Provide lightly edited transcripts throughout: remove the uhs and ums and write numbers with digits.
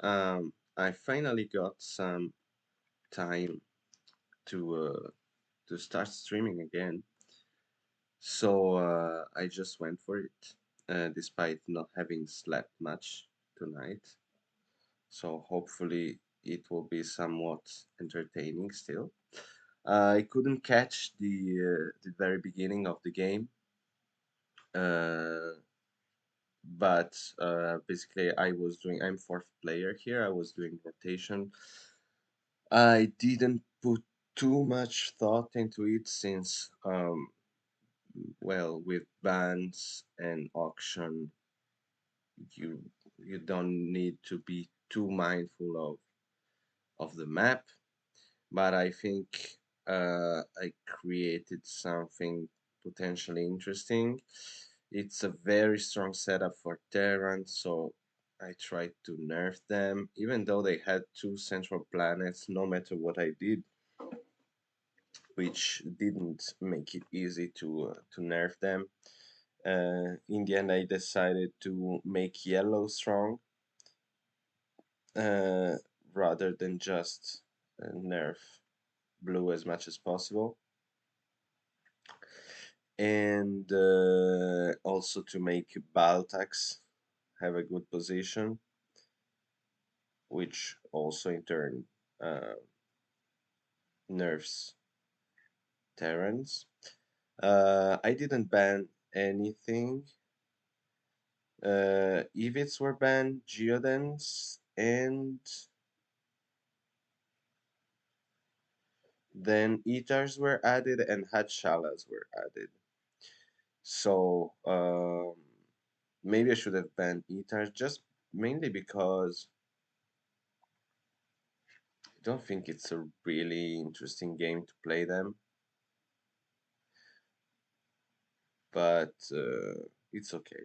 I finally got some time to start streaming again. So I just went for it, despite not having slept much tonight. So hopefully it will be somewhat entertaining still. I couldn't catch the very beginning of the game, uh, but basically I'm fourth player here. I was doing rotation. I didn't put too much thought into it since well, with bans and auction, you you don't need to be too mindful of the map. But I think I created something potentially interesting. It's a very strong setup for Terran, so I tried to nerf them, even though they had two central planets. No matter what I did, which didn't make it easy to nerf them. In the end, I decided to make yellow strong, uh, rather than just nerf blue as much as possible, and also to make Baltax have a good position, which also in turn uh, nerfs Terrans. I didn't ban anything. Evits were banned, Geodens, and then Etars were added and Hadshalas were added. So maybe I should have banned Etars, just mainly because I don't think it's a really interesting game to play them. But it's okay.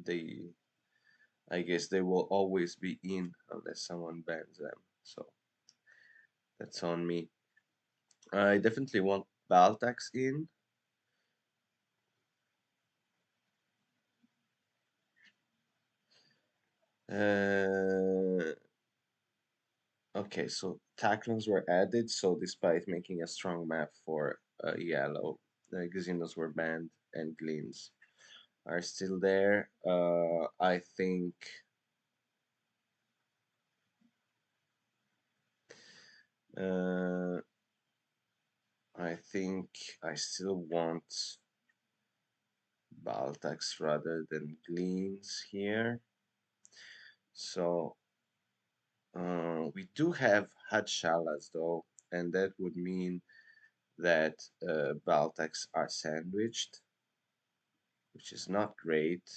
They, I guess they will always be in unless someone bans them. So that's on me. I definitely want Baltax in. Uh, okay, so Taklons were added. So despite making a strong map for yellow, the Gazinos were banned and Gleans are still there. Uh, I think I still want Baltax rather than Gleans here. So we do have Hadshalas though, and that would mean that Baltax are sandwiched, which is not great.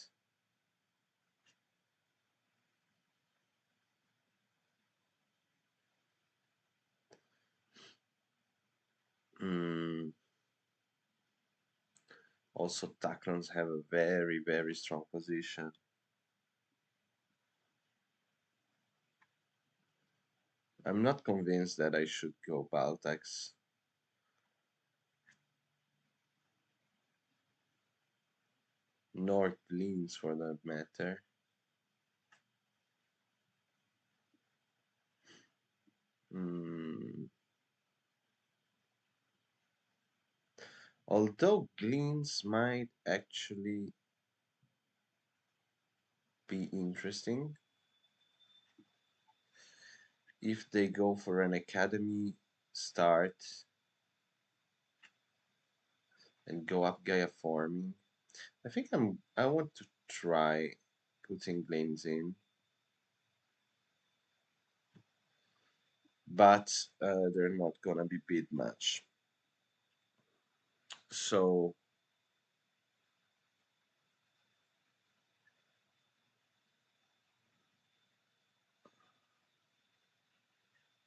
Mm, also, Taklons have a very, very strong position. I'm not convinced that I should go Baltax. Nor Gleans for that matter. Mm, although Gleans might actually be interesting if they go for an academy start and go up Gaia forming. I want to try putting Gleans in, but they're not gonna be bid much. So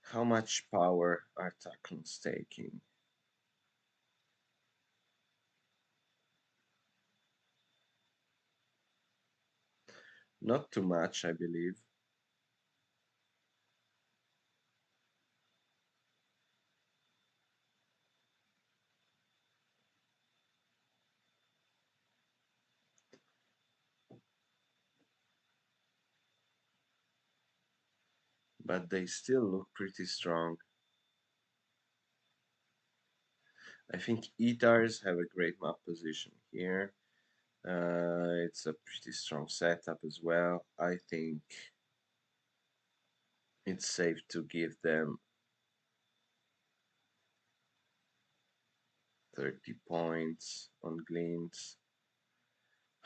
how much power are Taklons taking? Not too much, I believe. but they still look pretty strong. I think Etars have a great map position here. It's a pretty strong setup as well. I think it's safe to give them 30 points on Gleams.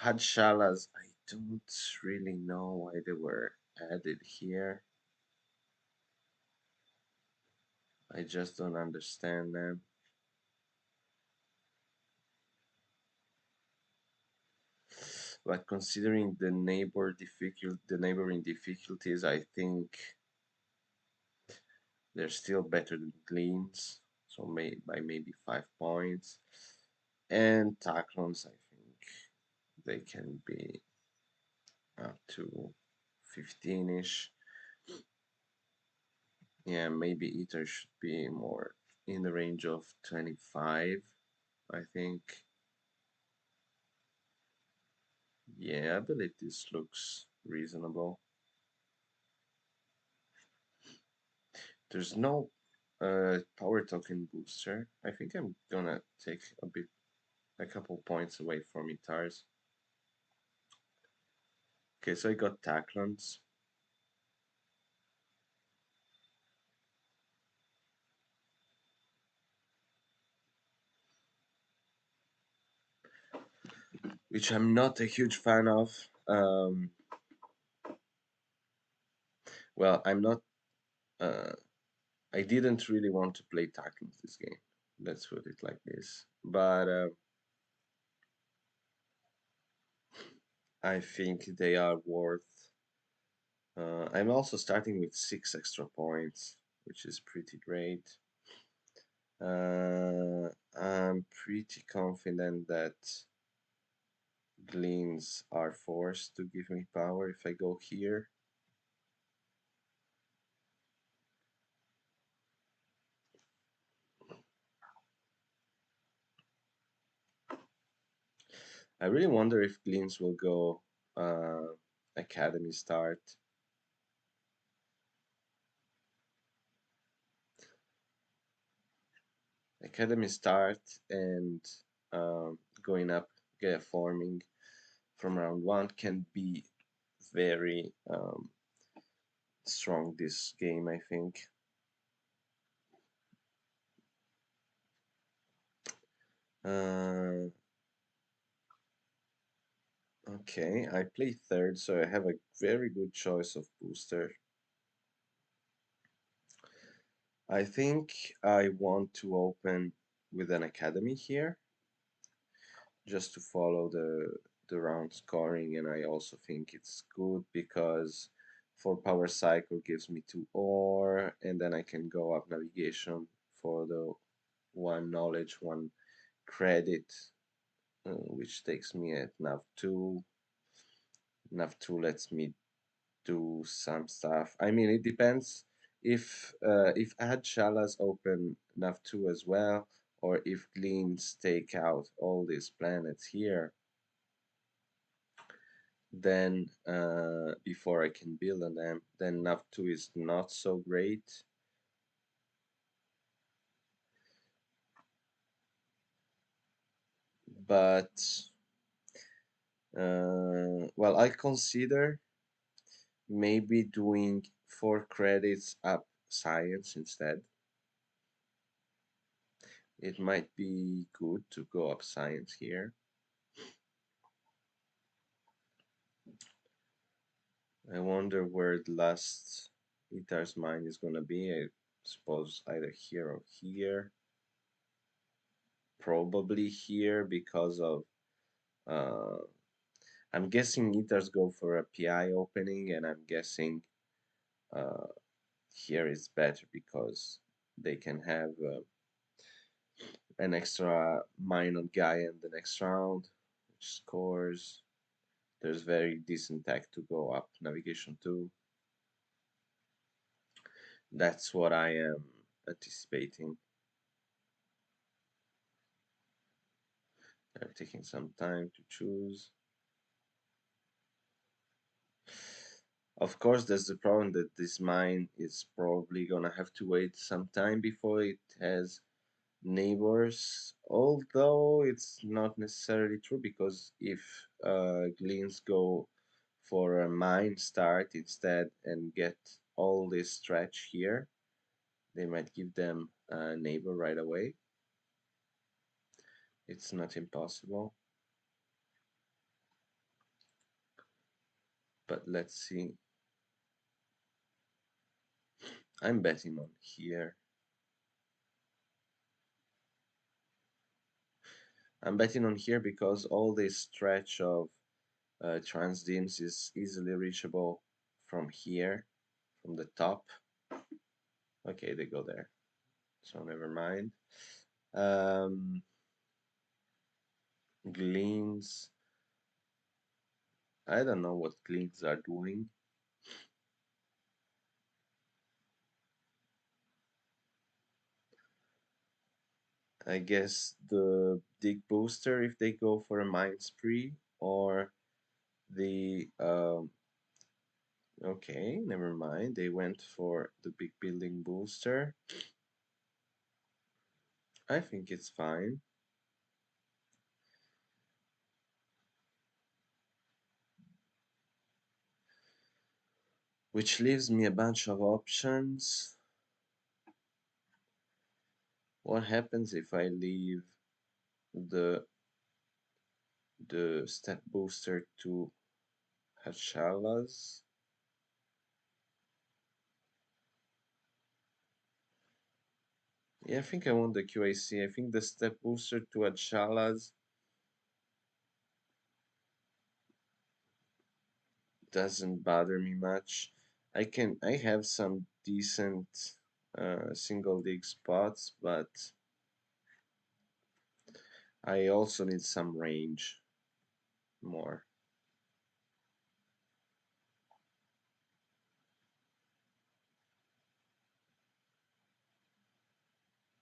Hadshalas, I don't really know why they were added here. I just don't understand them. But considering the neighboring difficulties, I think they're still better than Gleams. So by maybe 5 points. And Taklons, I think they can be up to 15-ish. Yeah, maybe Ether should be more in the range of 25, I think. Yeah, I believe this looks reasonable. There's no power token booster. I think I'm gonna take a couple points away from Itars. Okay, so I got Taklons. Which I'm not a huge fan of. Well, I'm not. I didn't really want to play Taklons this game. Let's put it like this. But I think they are worth. I'm also starting with 6 extra points, which is pretty great. I'm pretty confident that Gleams are forced to give me power if I go here. I really wonder if Gleams will go Academy start. Academy start and going up, get forming from round 1 can be very strong this game, I think. Okay, I play third, so I have a very good choice of booster. I think I want to open with an academy here, just to follow the round scoring, and I also think it's good because 4 power cycle gives me 2 ore, and then I can go up navigation for the 1 knowledge, 1 credit, which takes me at nav 2. Nav 2 lets me do some stuff. I mean, it depends if Ad Shalas open nav 2 as well, or if Gleams take out all these planets here, then before I can build on them, then nav 2 is not so great. But well, I consider maybe doing 4 credits up science instead. It might be good to go up science here. I wonder where the last Itar's mine is gonna be. I suppose either here or here. Probably here because of I'm guessing Itars go for a PI opening, and I'm guessing uh, here is better because they can have an extra mine on Gaia in the next round, which scores. There's very decent tech to go up navigation too. That's what I am anticipating. They're taking some time to choose. Of course, there's the problem that this mine is probably gonna have to wait some time before it has neighbors, although it's not necessarily true because if Gleans go for a mine start instead and get all this stretch here, they might give them a neighbor right away. It's not impossible, but let's see. I'm betting on here. I'm betting on here because all this stretch of transdims is easily reachable from here, from the top. Okay, they go there, so never mind. Gleans. I don't know what Gleans are doing. I guess the dig booster if they go for a mine spree, or the okay, never mind. They went for the big building booster. I think it's fine. Which leaves me a bunch of options. What happens if I leave the step booster to Hachalas? Yeah, I think I want the QAC. I think the step booster to Hachalas doesn't bother me much. I have some decent single dig spots, but I also need some range more.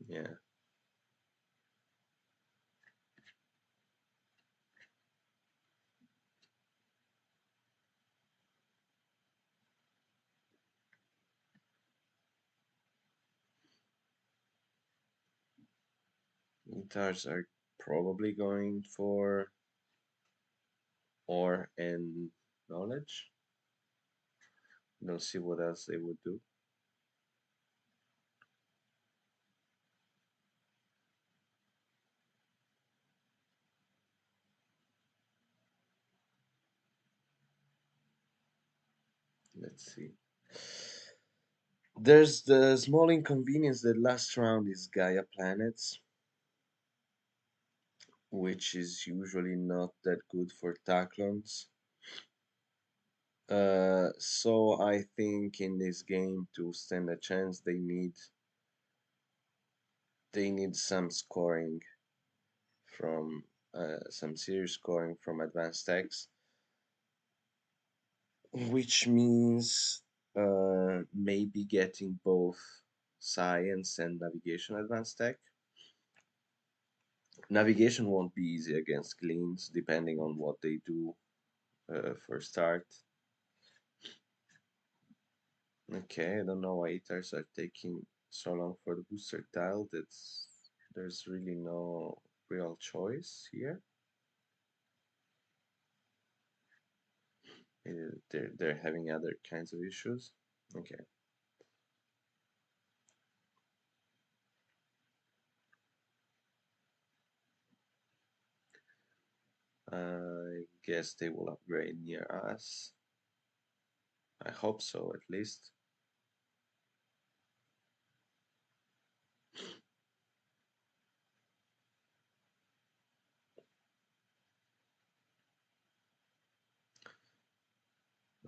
Yeah. Guitars are probably going for ore and knowledge. Don't see what else they would do. Let's see. There's the small inconvenience that last round is Gaia planets, which is usually not that good for Taklons. So I think in this game to stand a chance they need some scoring from some serious scoring from advanced techs, which means maybe getting both science and navigation advanced tech. Navigation won't be easy against Gleans, depending on what they do for start. Okay, I don't know why Itars are taking so long for the booster tile. There's really no real choice here. They're having other kinds of issues. Okay. I guess they will upgrade near us. I hope so, at least.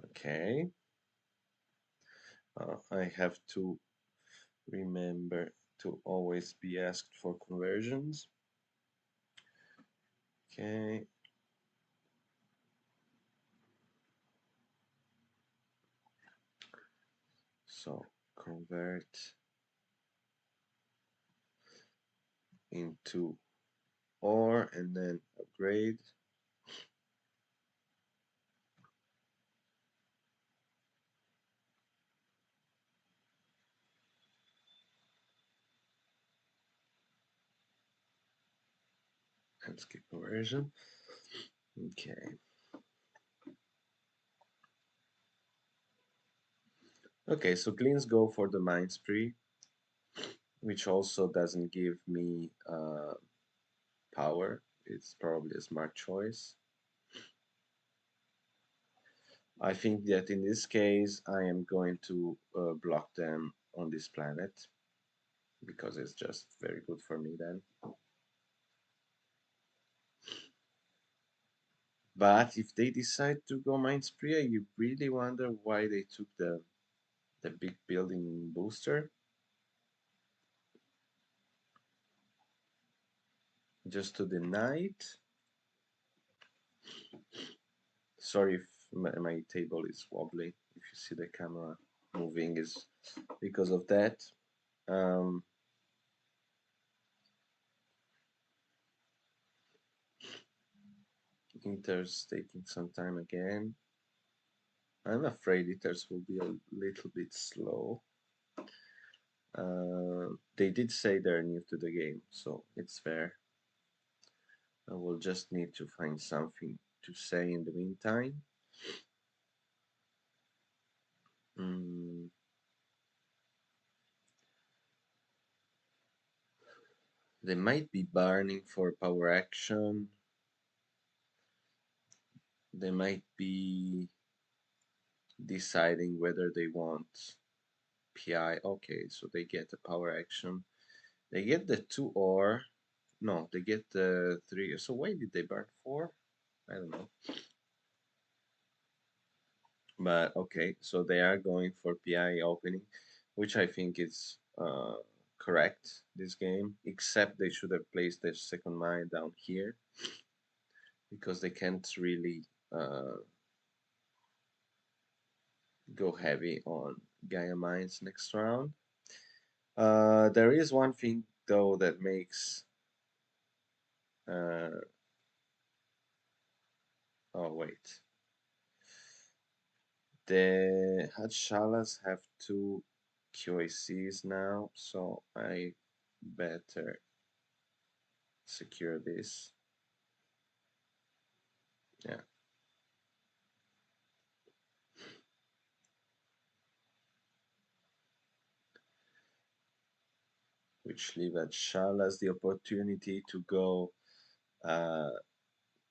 Okay. I have to remember to always be asked for conversions. Okay. So convert into ore and then upgrade. and skip conversion. Okay. Okay, so cleans go for the mind spree, which also doesn't give me power. It's probably a smart choice. I think that in this case, I am going to block them on this planet because it's just very good for me then. But if they decide to go mind spree, you really wonder why they took the big building booster just to deny it. Sorry if my table is wobbly. If you see the camera moving, is because of that. Um, Inter's taking some time again. I'm afraid Ethers will be a little bit slow. They did say they're new to the game, so it's fair. I will just need to find something to say in the meantime. Mm, they might be burning for power action. They might be deciding whether they want PI. Okay, so they get the power action. They get the 2 or. No, they get the 3. So why did they burn 4? I don't know. But okay, so they are going for PI opening, which I think is correct this game, except they should have placed their second mine down here because they can't really go heavy on Gaia mines next round. There is one thing though that makes uh, oh wait, the Hadshalas have 2 QACs now, so I better secure this. Yeah. Which leave Shalas the opportunity to go uh,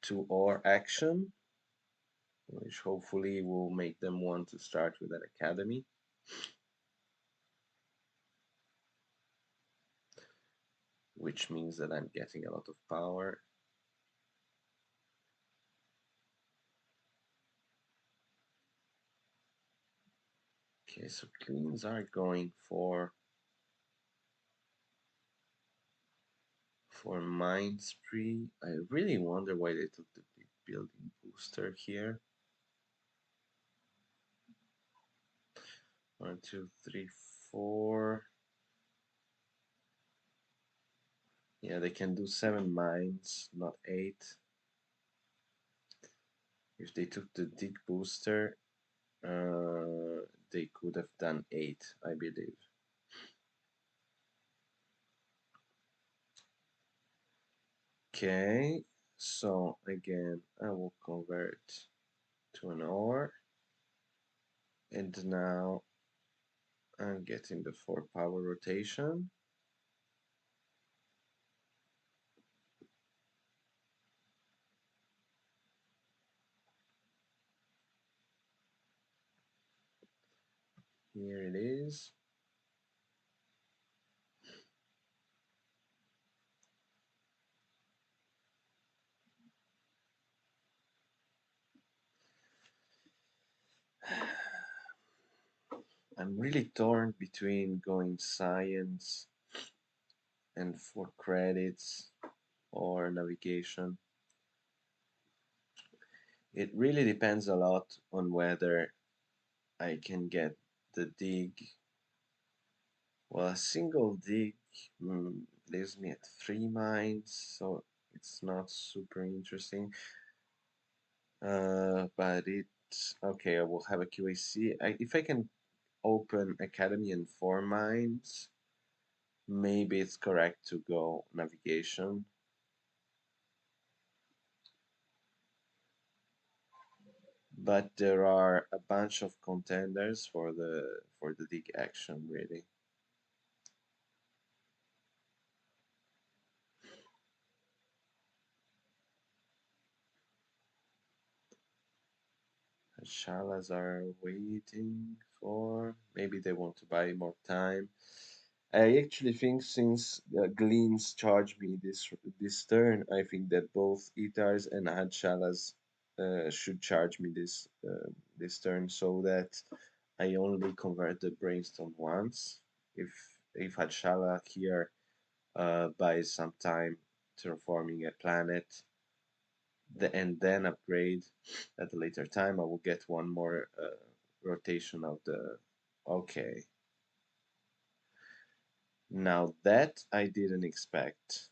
to our action, which hopefully will make them want to start with an academy. Which means that I'm getting a lot of power. Okay, so Queens are going for Mind Spree. I really wonder why they took the big building booster here. 1, 2, 3, 4. Yeah, they can do 7 mines, not 8. If they took the dig booster, they could have done 8, I believe. Okay, so again, I will convert to an OR, and now I'm getting the 4 power rotation. Here it is. I'm really torn between going science and 4 credits or navigation. It really depends a lot on whether I can get the dig. Well, a single dig leaves me at 3 mines, so it's not super interesting. But it's okay. I will have a QAC. If I can open Academy and 4 mines, maybe it's correct to go navigation. but there are a bunch of contenders for the big action really. Shalas are waiting for maybe they want to buy more time. I actually think since Gleans charged me this turn, I think that both Itars and Hadshalas should charge me this turn so that I only convert the brainstorm once. If Hadshala here buys some time terraforming a planet, and then upgrade at a later time, I will get one more rotation of the. Okay, now that I didn't expect.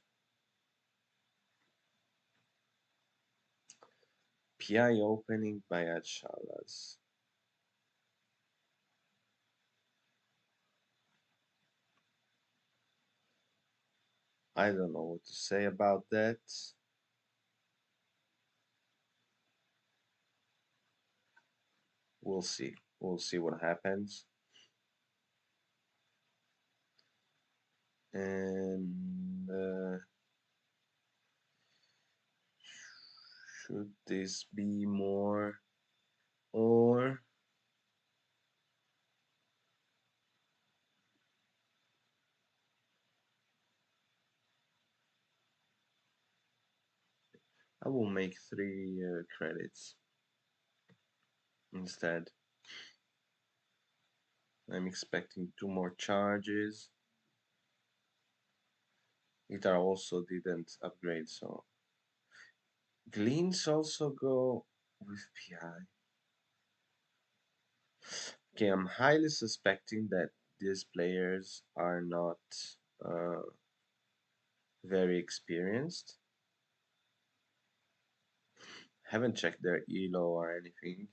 PI opening by Adshalas. I don't know what to say about that. We'll see. We'll see what happens. And should this be more or I will make 3 credits instead. I'm expecting 2 more charges. Itar also didn't upgrade, so Gleans also go with PI. Okay, I'm highly suspecting that these players are not uh, very experienced. Haven't checked their elo or anything.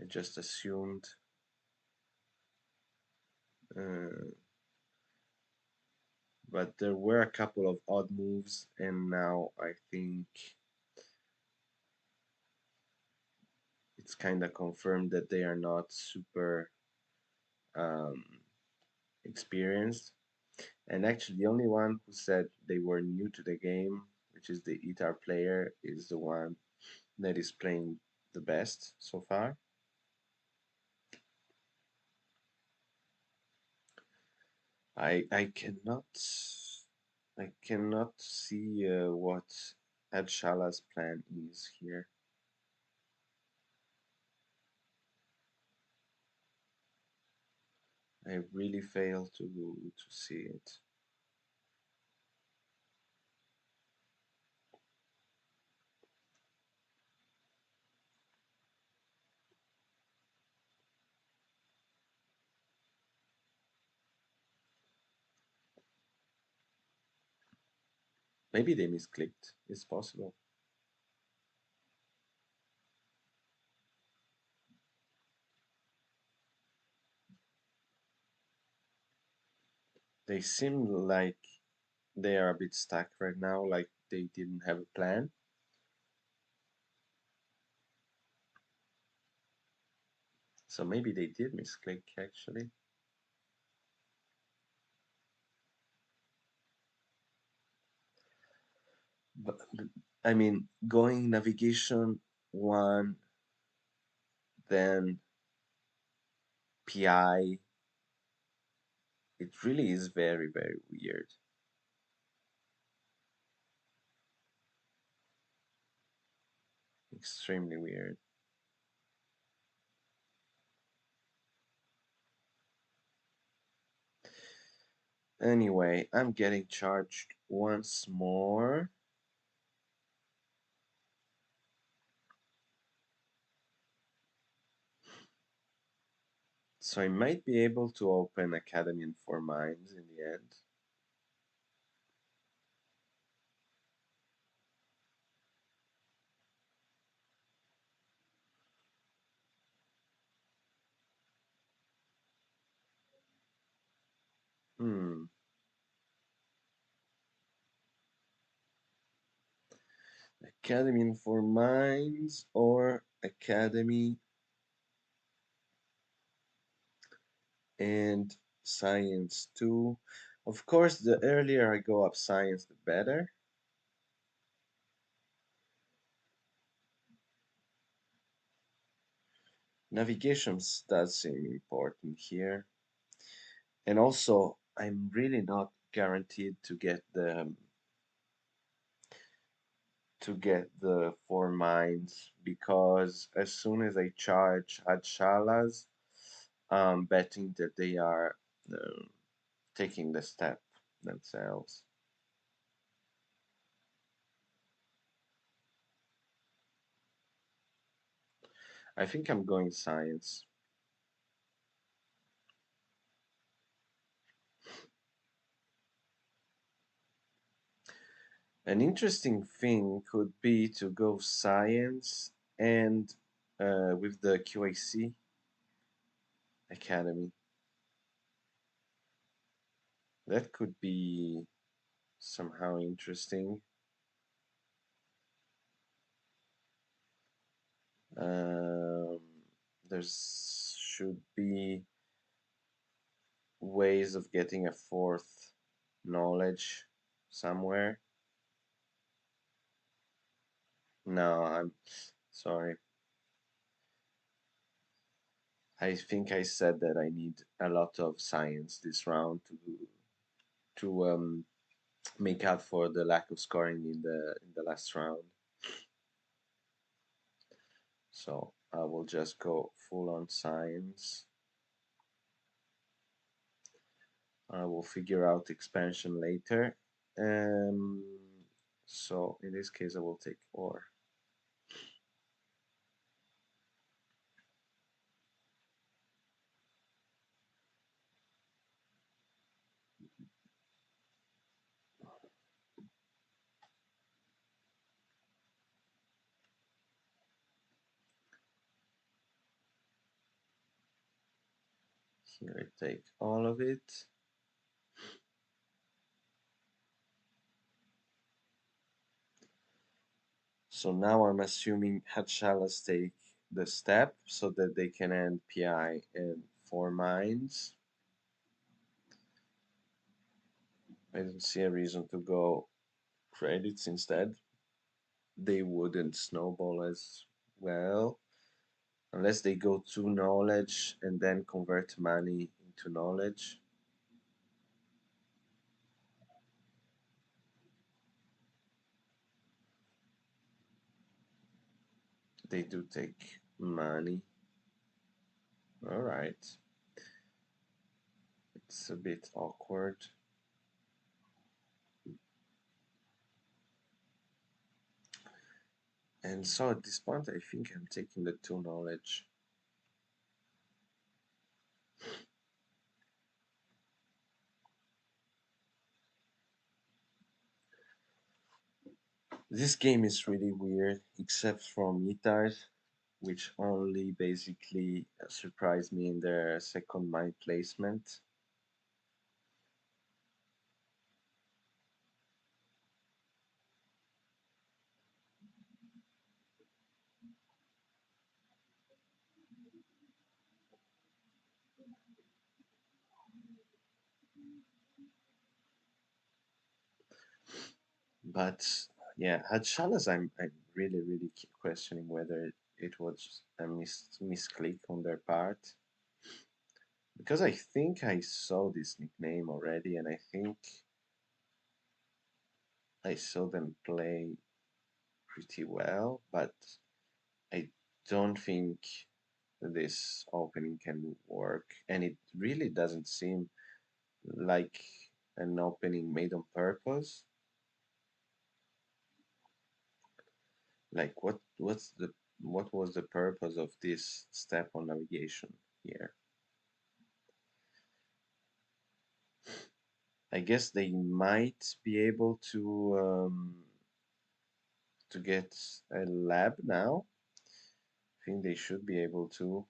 I just assumed. Uh, but there were a couple of odd moves, and now I think it's kind of confirmed that they are not super um, experienced. And actually, the only one who said they were new to the game, which is the Itar player, is the one that is playing the best so far. I cannot see what Adshala's plan is here. I really fail to see it. Maybe they misclicked. It's possible. They seem like they are a bit stuck right now, like they didn't have a plan. So maybe they did misclick actually. But I mean, going navigation one, then PI, it really is very, very weird. Extremely weird. Anyway, I'm getting charged once more. So I might be able to open Academy and 4 Mines in the end. Hmm. Academy for Minds or Academy and Science 2. Of course, the earlier I go up Science, the better. Navigation does seem important here. And also, I'm really not guaranteed to get the four mines because as soon as I charge Adshalas, I'm betting that they are uh, taking the step themselves. I think I'm going science. An interesting thing could be to go science and with the QAC Academy. That could be somehow interesting. Um, there's should be ways of getting a fourth knowledge somewhere. No, I'm sorry. I think I said that I need a lot of science this round to make up for the lack of scoring in the last round. So I will just go full on science. I will figure out expansion later. Um, so in this case, I will take ore. Here I take all of it. So now I'm assuming Hatchalas take the step so that they can end PI and 4 mines. I don't see a reason to go credits instead. They wouldn't snowball as well unless they go to knowledge and then convert money into knowledge. They do take money. All right. It's a bit awkward. And so at this point, I think I'm taking the 2 knowledge. This game is really weird, except for Metars, which only basically surprised me in their second mine placement. But yeah, at Shalas, I'm really questioning whether it was a misclick on their part because I think I saw this nickname already, and I think I saw them play pretty well, but I don't think this opening can work, and it really doesn't seem like an opening made on purpose. Like what was the purpose of this step on navigation here? I guess they might be able to get a lab now. I think they should be able to.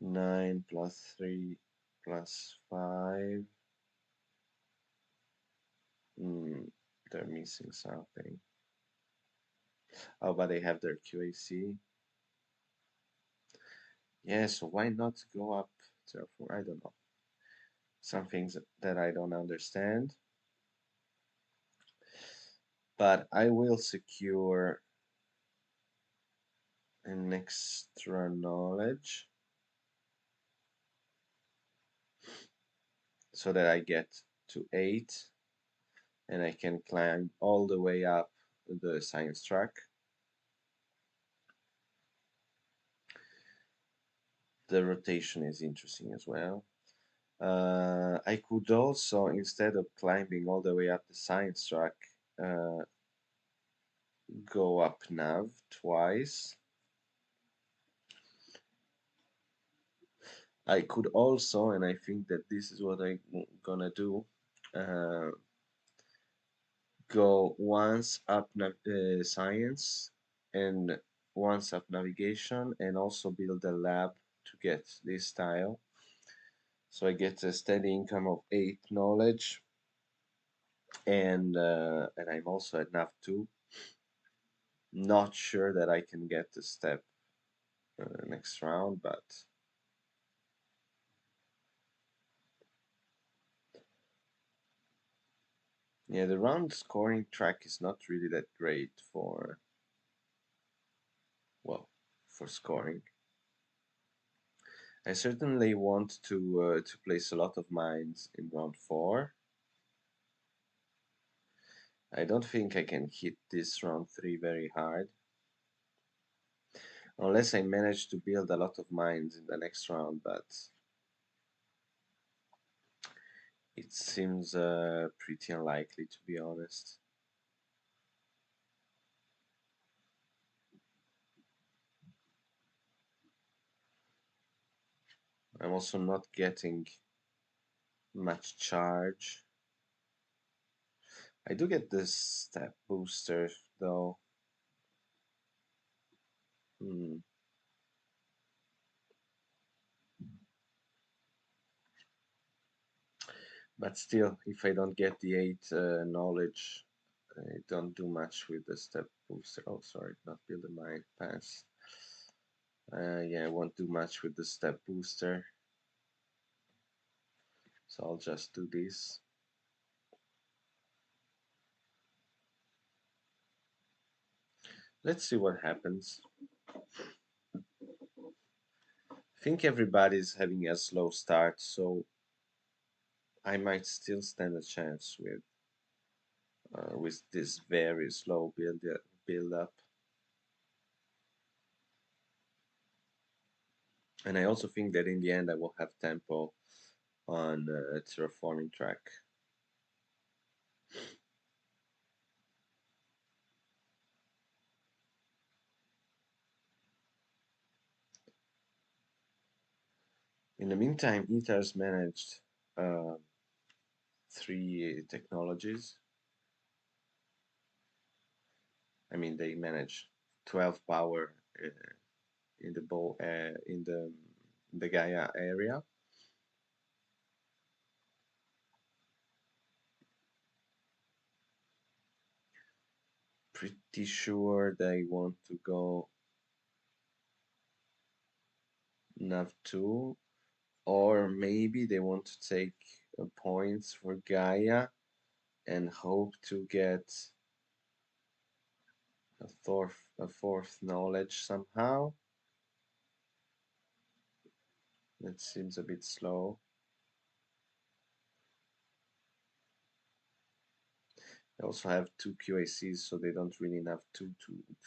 9 plus 3 plus 5. Hmm. They're missing something. Oh, but they have their QAC. Yeah, so why not go up? Therefore, I don't know. Some things that I don't understand. But I will secure an extra knowledge so that I get to 8 and I can climb all the way up the science track. The rotation is interesting as well. I could also, instead of climbing all the way up the science track, uh, go up nav twice. I could also, and I think that this is what I'm gonna do, uh, go once up science and once up navigation, and also build a lab to get this tile. So I get a steady income of 8 knowledge, and I'm also at nav 2. Not sure that I can get the step next round, but yeah, the round scoring track is not really that great for, well, for scoring. I certainly want to place a lot of mines in round 4. I don't think I can hit this round 3 very hard, unless I manage to build a lot of mines in the next round, but it seems pretty unlikely, to be honest. I'm also not getting much charge. I do get this step booster though. Hmm. But still, if I don't get the 8 knowledge, I don't do much with the step booster. Oh, sorry, not build a mine pass. Yeah, I won't do much with the step booster. So I'll just do this. Let's see what happens. I think everybody's having a slow start, so I might still stand a chance with this very slow build up. And I also think that in the end I will have tempo on terraforming track. In the meantime, Ether's managed uh, 3 technologies. I mean, they manage 12 power in the in the Gaia area. Pretty sure they want to go nav 2, or maybe they want to take points for Gaia and hope to get a fourth knowledge somehow. That seems a bit slow. They also have 2 QACs, so they don't really have to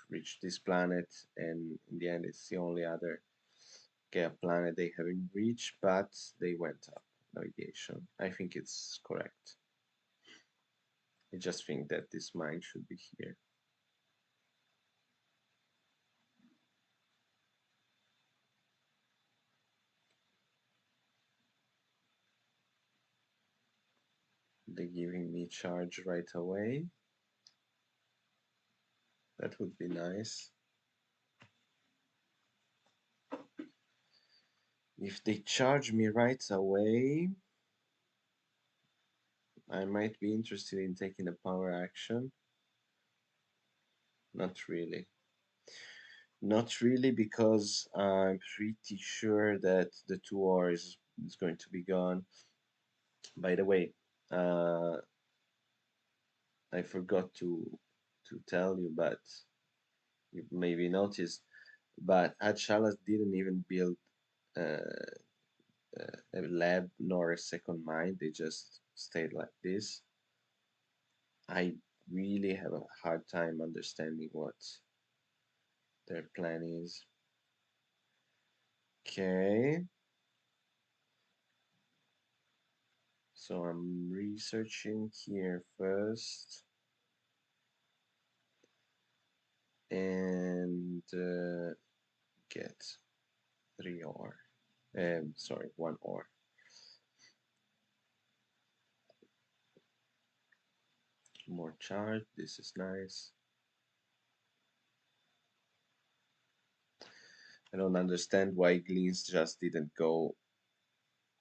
reach this planet, and in the end it's the only other planet they haven't reached, but they went up navigation. I think it's correct. I just think that this mine should be here. They're giving me charge right away. That would be nice. If they charge me right away, I might be interested in taking a power action. Not really. Not really, because I'm pretty sure that the 2R is going to be gone. By the way, uh, I forgot to tell you, but you maybe noticed, but Adshalas didn't even build uh, a lab nor a second mine. They just stayed like this. I really have a hard time understanding what their plan is. Okay, so I'm researching here first, and get 3 ore. Sorry, 1 ore. More charge. This is nice. I don't understand why Gleans just didn't go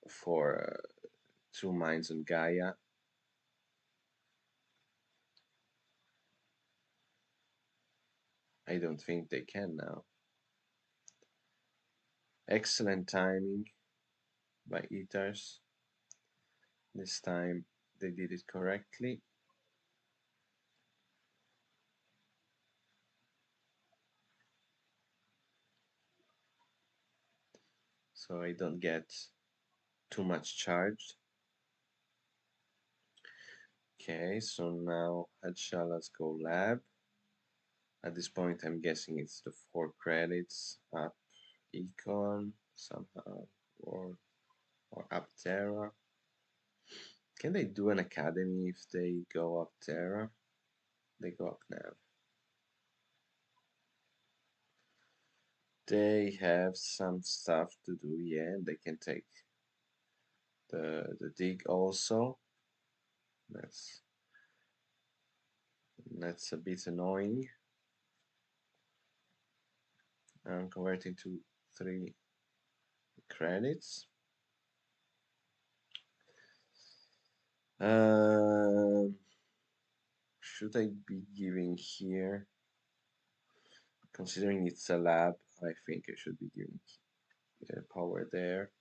for 2 mines on Gaia. I don't think they can now. Excellent timing by Eaters. This time they did it correctly. So I don't get too much charged. Okay, so now let's go lab. At this point I'm guessing it's the 4 credits up Econ somehow, or up Terra. Can they do an academy if they go up Terra? They go up Nav. They have some stuff to do, yeah, and they can take the dig also. That's a bit annoying. I'm converting to 3 credits. Should I be giving here? Considering it's a lab, I think I should be giving power there.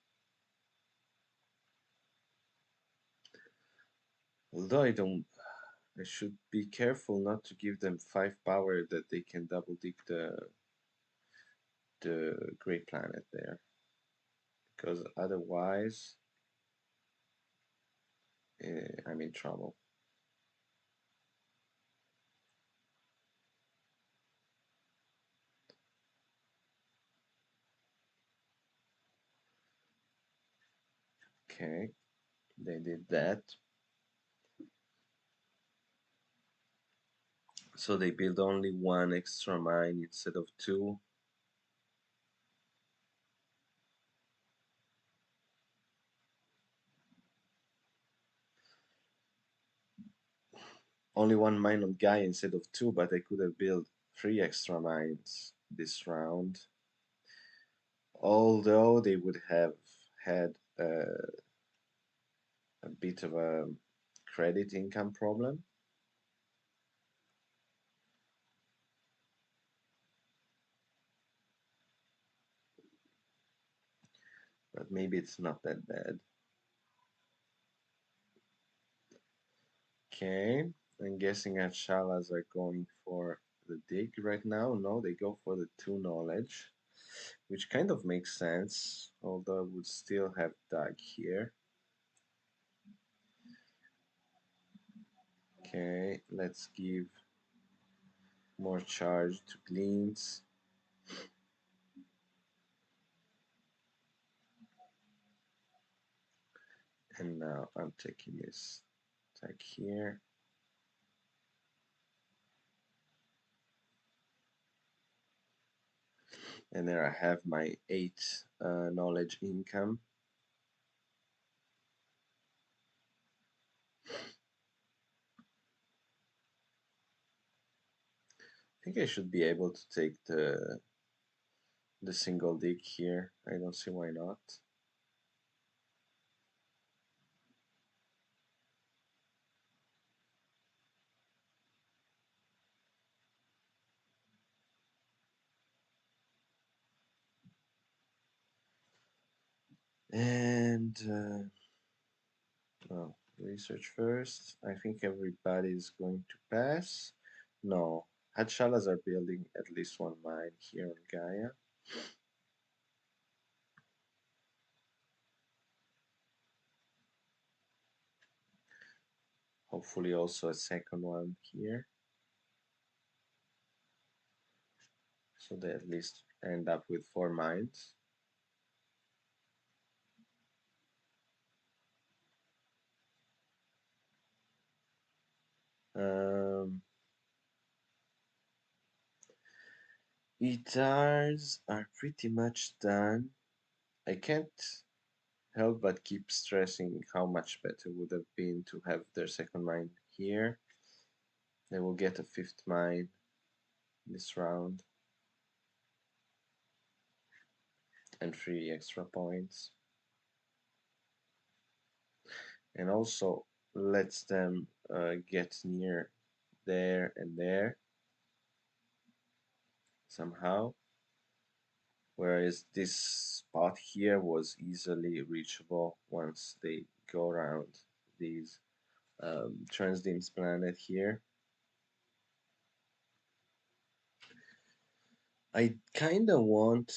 Although I should be careful not to give them 5 power that they can double dig the Great Planet there, because otherwise I'm in trouble. Okay, they did that. So they build only 1 extra mine instead of 2. Only 1 mine on Guy instead of 2, but they could have built 3 extra mines this round. Although they would have had a bit of a credit income problem. But maybe it's not that bad. Okay, I'm guessing that Shalas are going for the dig right now. No, they go for the 2 knowledge, which kind of makes sense, although I would still have dug here. Okay, let's give more charge to Gleans. And now I'm taking this tag here. And there I have my 8 knowledge income. I think I should be able to take the single dig here. I don't see why not. And well, research first. I think everybody is going to pass. No, Hadshalas are building at least one mine here on Gaia. Hopefully also a second one here. So they at least end up with 4 mines. Um, Guitars are pretty much done. I can't help but keep stressing how much better would have been to have their second mine here. They will get a fifth mine this round and 3 extra points. And also lets them get near there and there somehow. Whereas this spot here was easily reachable once they go around these Transdims planet here. I kinda want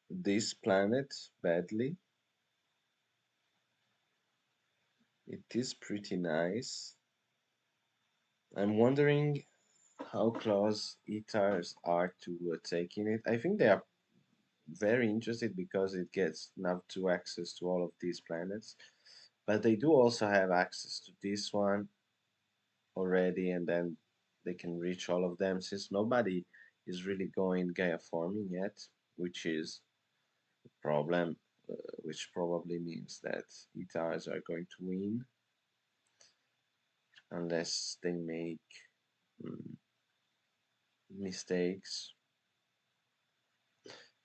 this planet badly. It is pretty nice. I'm wondering how close ETARs are to taking it. I think they are very interested because it gets NAV2 access to all of these planets. But they do also have access to this one already, and then they can reach all of them since nobody is really going Gaia forming yet, which is a problem, which probably means that ETARs are going to win unless they make mm, mistakes.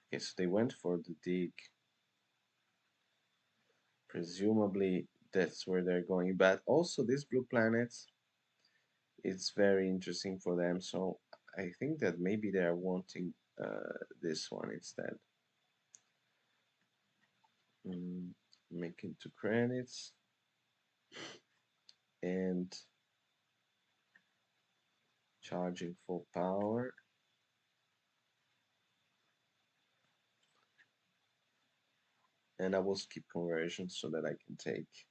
Okay, so they went for the dig. Presumably that's where they're going, but also these blue planets, it's very interesting for them. So I think that maybe they are wanting this one instead. Mm, making 2 credits and charging full power. And I will skip conversion so that I can take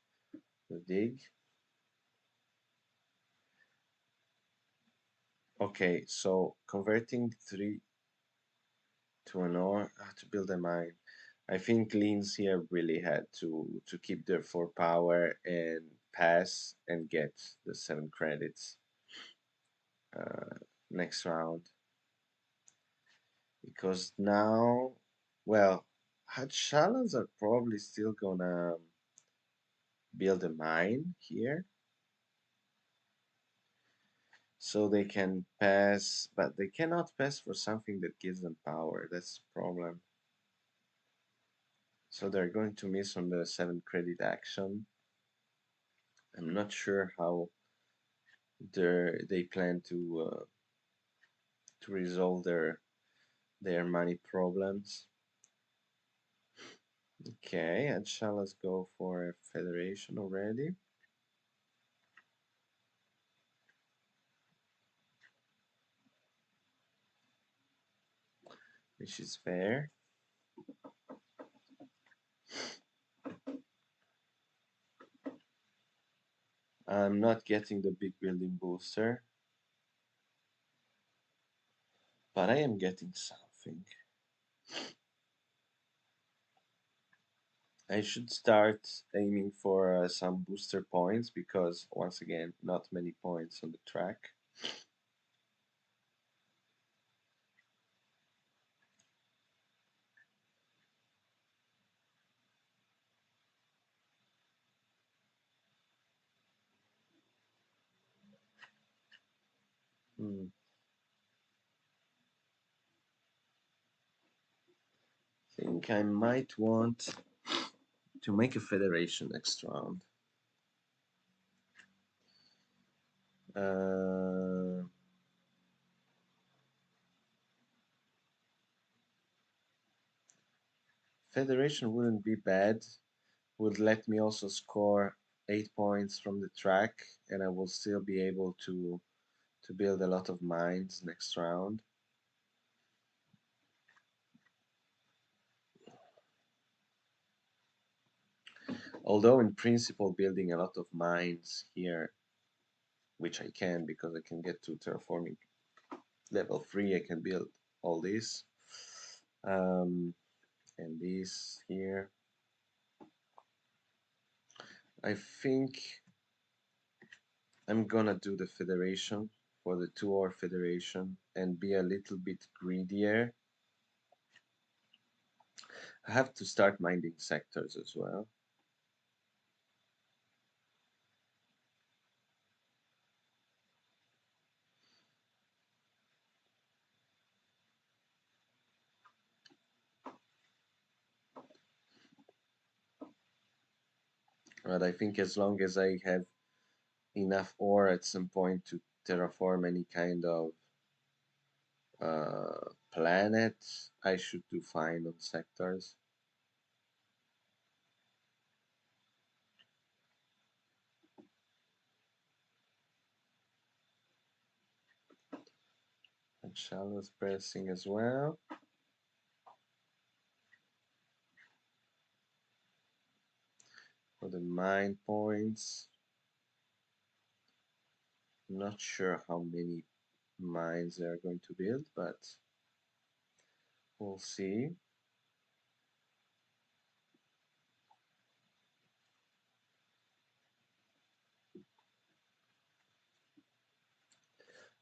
the dig. Okay, so converting 3 to an ore to build a mine. I think Leans here really had to keep their 4 power and pass and get the 7 credits next round. Because now, well, Hadshalas are probably still gonna build a mine here. So they can pass, but they cannot pass for something that gives them power. That's the problem. So they're going to miss on the 7 credit action. I'm not sure how they plan to resolve their money problems. Okay, and shall let's go for a federation already. Which is fair. I'm not getting the big building booster, but I am getting something. I should start aiming for some booster points because, once again, not many points on the track. Hmm. Think I might want to make a federation next round. Uh, Federation wouldn't be bad. Would let me also score 8 points from the track, and I will still be able to build a lot of mines next round. Although in principle building a lot of mines here, which I can because I can get to terraforming level 3, I can build all this. And this here. I think I'm gonna do the federation for the 2-hour federation and be a little bit greedier. I have to start minding sectors as well. But I think as long as I have enough ore at some point to terraform any kind of planet, I should do fine on sectors. And shallows pressing as well. For the mine points, not sure how many mines they are going to build, but we'll see.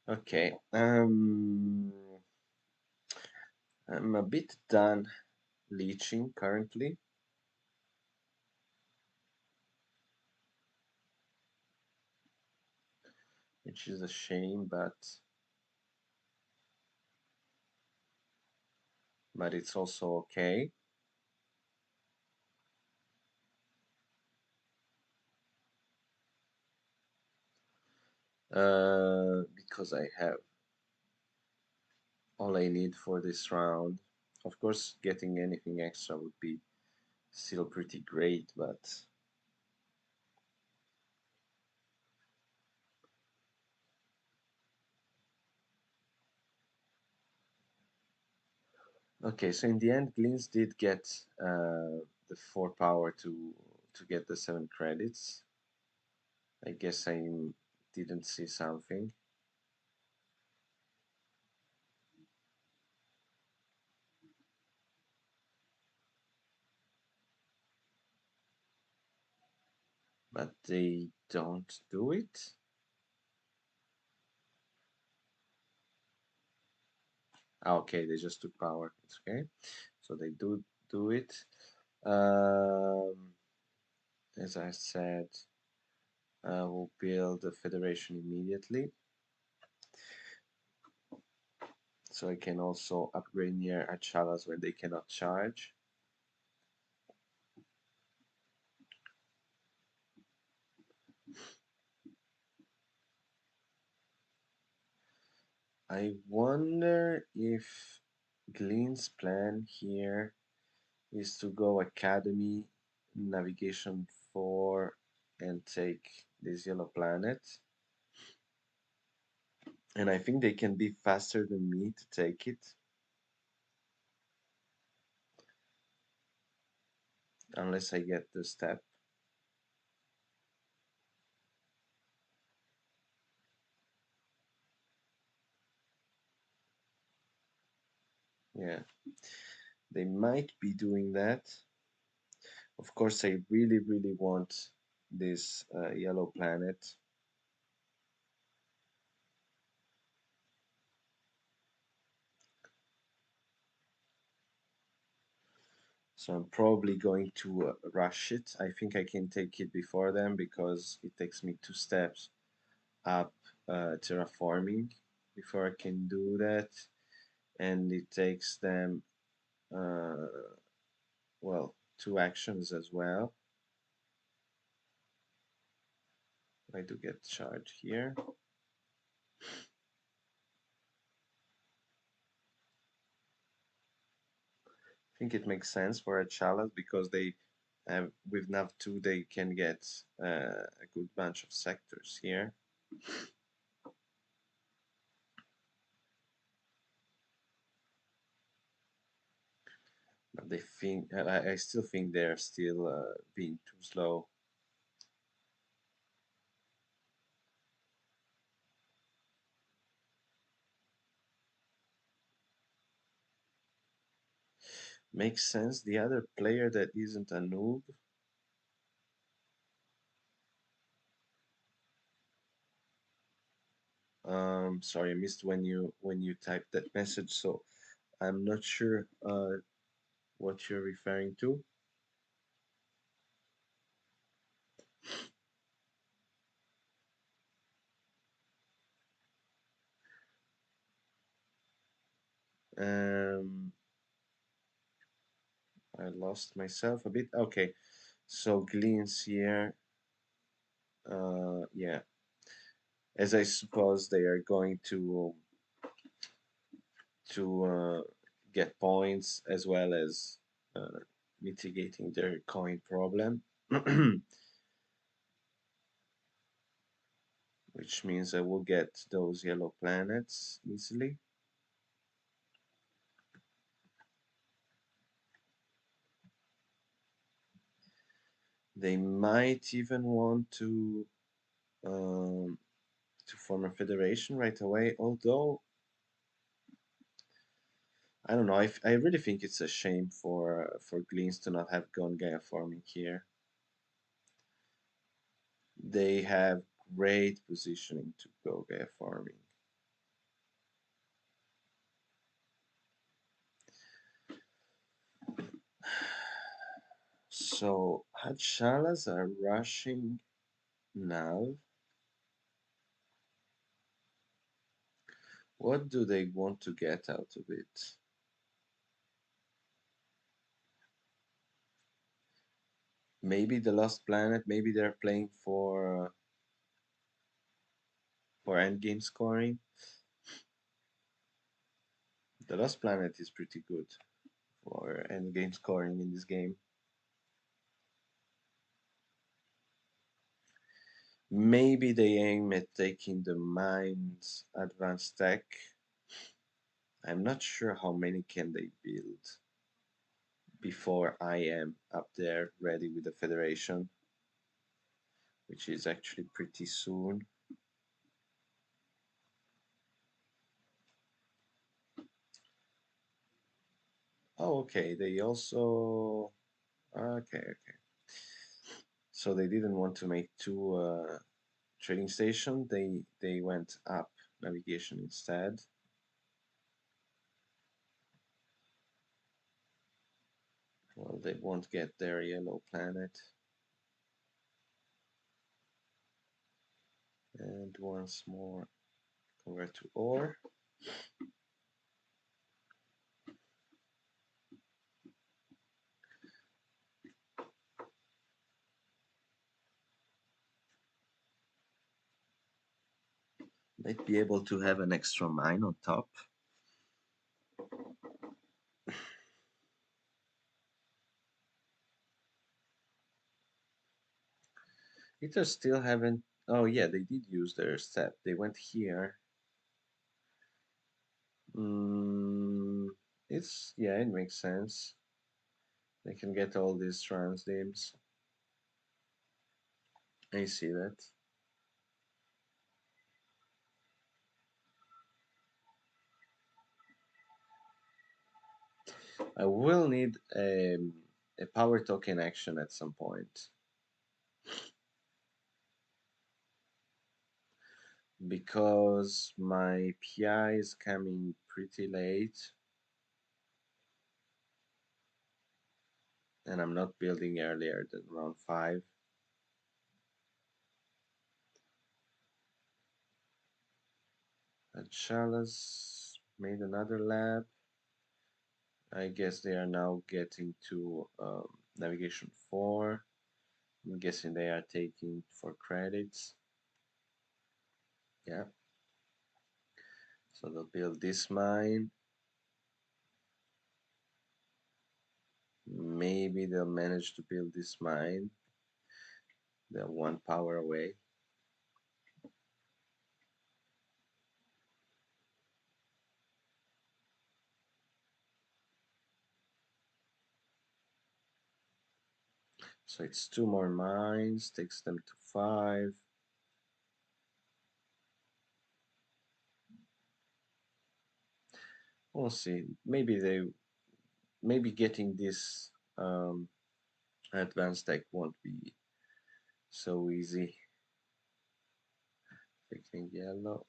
Okay, I'm a bit done leeching currently, which is a shame, but it's also okay. Because I have all I need for this round. Of course, getting anything extra would be still pretty great, but okay. So in the end, Glins did get the 4 power to get the 7 credits. I guess I didn't see something. But they don't do it. Ah, okay, they just took power. It's okay. So they do it. Um, as I said, we'll build a federation immediately. So I can also upgrade near Achalas when they cannot charge. I wonder if Glyn's plan here is to go Academy, Navigation 4, and take this yellow planet. And I think they can be faster than me to take it. Unless I get the step. Yeah, they might be doing that. Of course, I really, really want this yellow planet. So I'm probably going to rush it. I think I can take it before them because it takes me 2 steps up terraforming before I can do that. And it takes them, well, 2 actions as well. I do get charged here. I think it makes sense for a challenge because they have with nav2 they can get a good bunch of sectors here. But they think I still think they're still being too slow. Makes sense. The other player that isn't a noob. Sorry, I missed when you typed that message, so I'm not sure what you're referring to. Um, I lost myself a bit. Okay, so gleans here. Yeah, as I suppose they are going to get points as well as uh, mitigating their coin problem, which means I will get those yellow planets easily. They might even want um, to form a federation right away, although I don't know. I really think it's a shame for Gleans to not have gone Gaia farming here. They have great positioning to go Gaia farming. So Hadshalas are rushing now. What do they want to get out of it? Maybe the Lost Planet. Maybe they're playing for endgame scoring. The Lost Planet is pretty good for endgame scoring in this game. Maybe they aim at taking the mine's advanced tech. I'm not sure how many can they build before I am up there ready with the Federation, which is actually pretty soon. Oh, okay. They also okay. So they didn't want to make two trading station. They went up navigation instead. Well, they won't get their yellow planet. And once more, convert to ore. Might be able to have an extra mine on top. Eaters still haven't. Oh yeah, they did use their step. They went here. Mm, it's yeah, it makes sense. They can get all these trans names. I see that. I will need a power token action at some point because my PI is coming pretty late and I'm not building earlier than round 5. And Chalas made another lab. I guess they are now getting to navigation 4. I'm guessing they are taking for credits. Yeah. So they'll build this mine. Maybe they'll manage to build this mine. They're one power away. So it's two more mines, takes them to 5. We'll see. Maybe getting this advanced tech won't be so easy. Fixing yellow.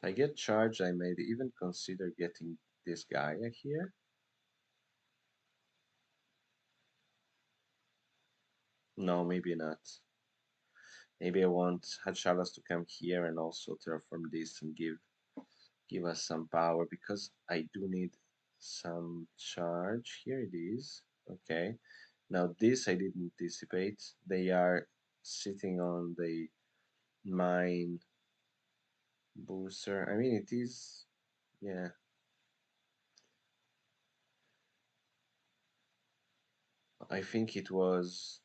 If I get charged, I may even consider getting this guy here. No, maybe not. Maybe I want Hachalas to come here and also terraform this and give us some power because I do need some charge. Here it is. Okay. Now this I didn't anticipate. They are sitting on the mine booster. I mean it is, yeah. I think it was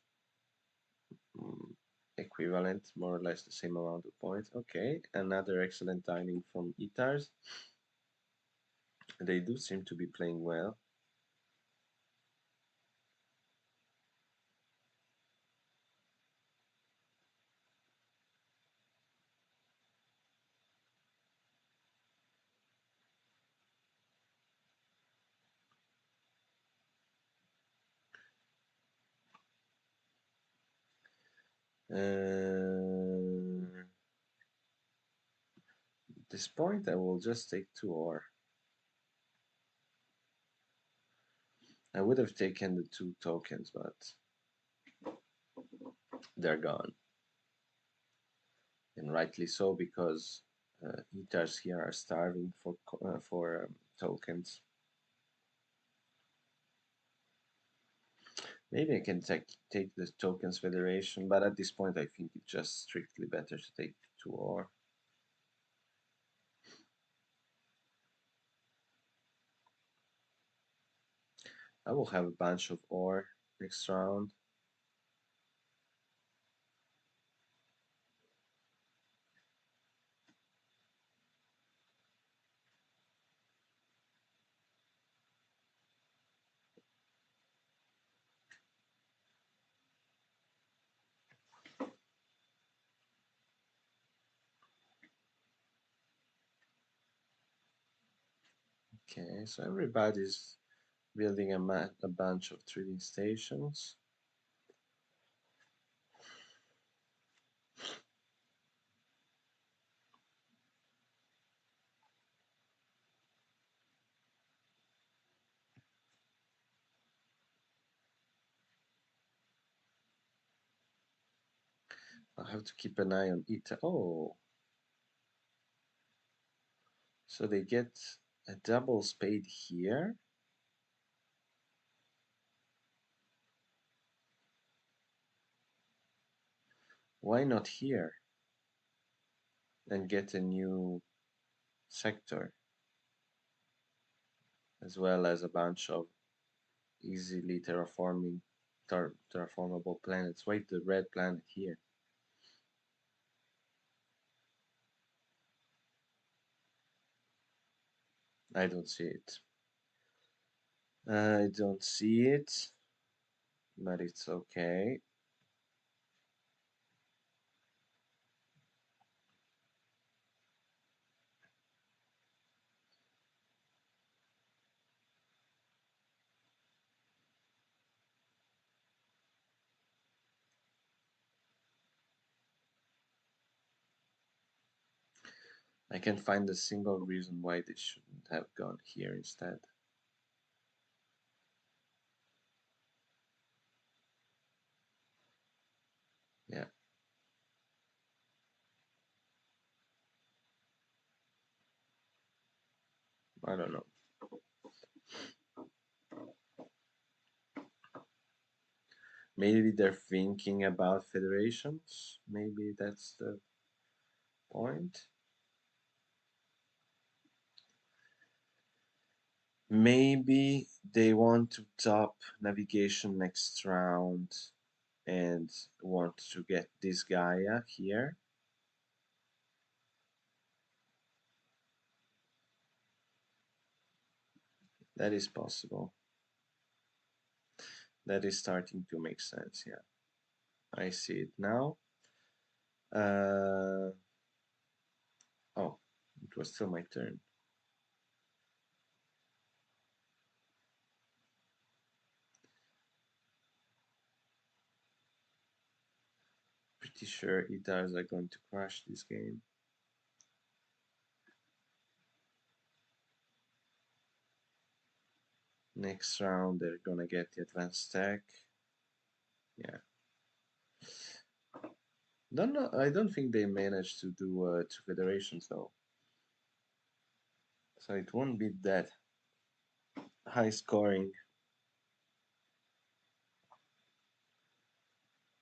mm, equivalent, more or less the same amount of points. Okay, another excellent timing from Itars. They do seem to be playing well. At this point, I will just take 2 ore. I would have taken the 2 tokens, but they're gone. And rightly so, because eaters here are starving for tokens. Maybe I can take the tokens federation, but at this point I think it's just strictly better to take 2 ore. I will have a bunch of ore next round. Okay, so everybody's building a bunch of trading stations. I have to keep an eye on it. Oh, so they get a double spade here. Why not here? And get a new sector, as well as a bunch of easily terraformable planets. Wait, the red planet here. I don't see it. I don't see it, but it's okay. I can find a single reason why they shouldn't have gone here instead. Yeah, I don't know. Maybe they're thinking about federations. Maybe that's the point. Maybe they want to top navigation next round and want to get this Gaia here. That is possible. That is starting to make sense, yeah. I see it now. Uh, oh, it was still my turn. Pretty sure Itars are going to crush this game. Next round, they're gonna get the advanced tech. Yeah. Don't know. I don't think they managed to do two federations though, so it won't be that high scoring.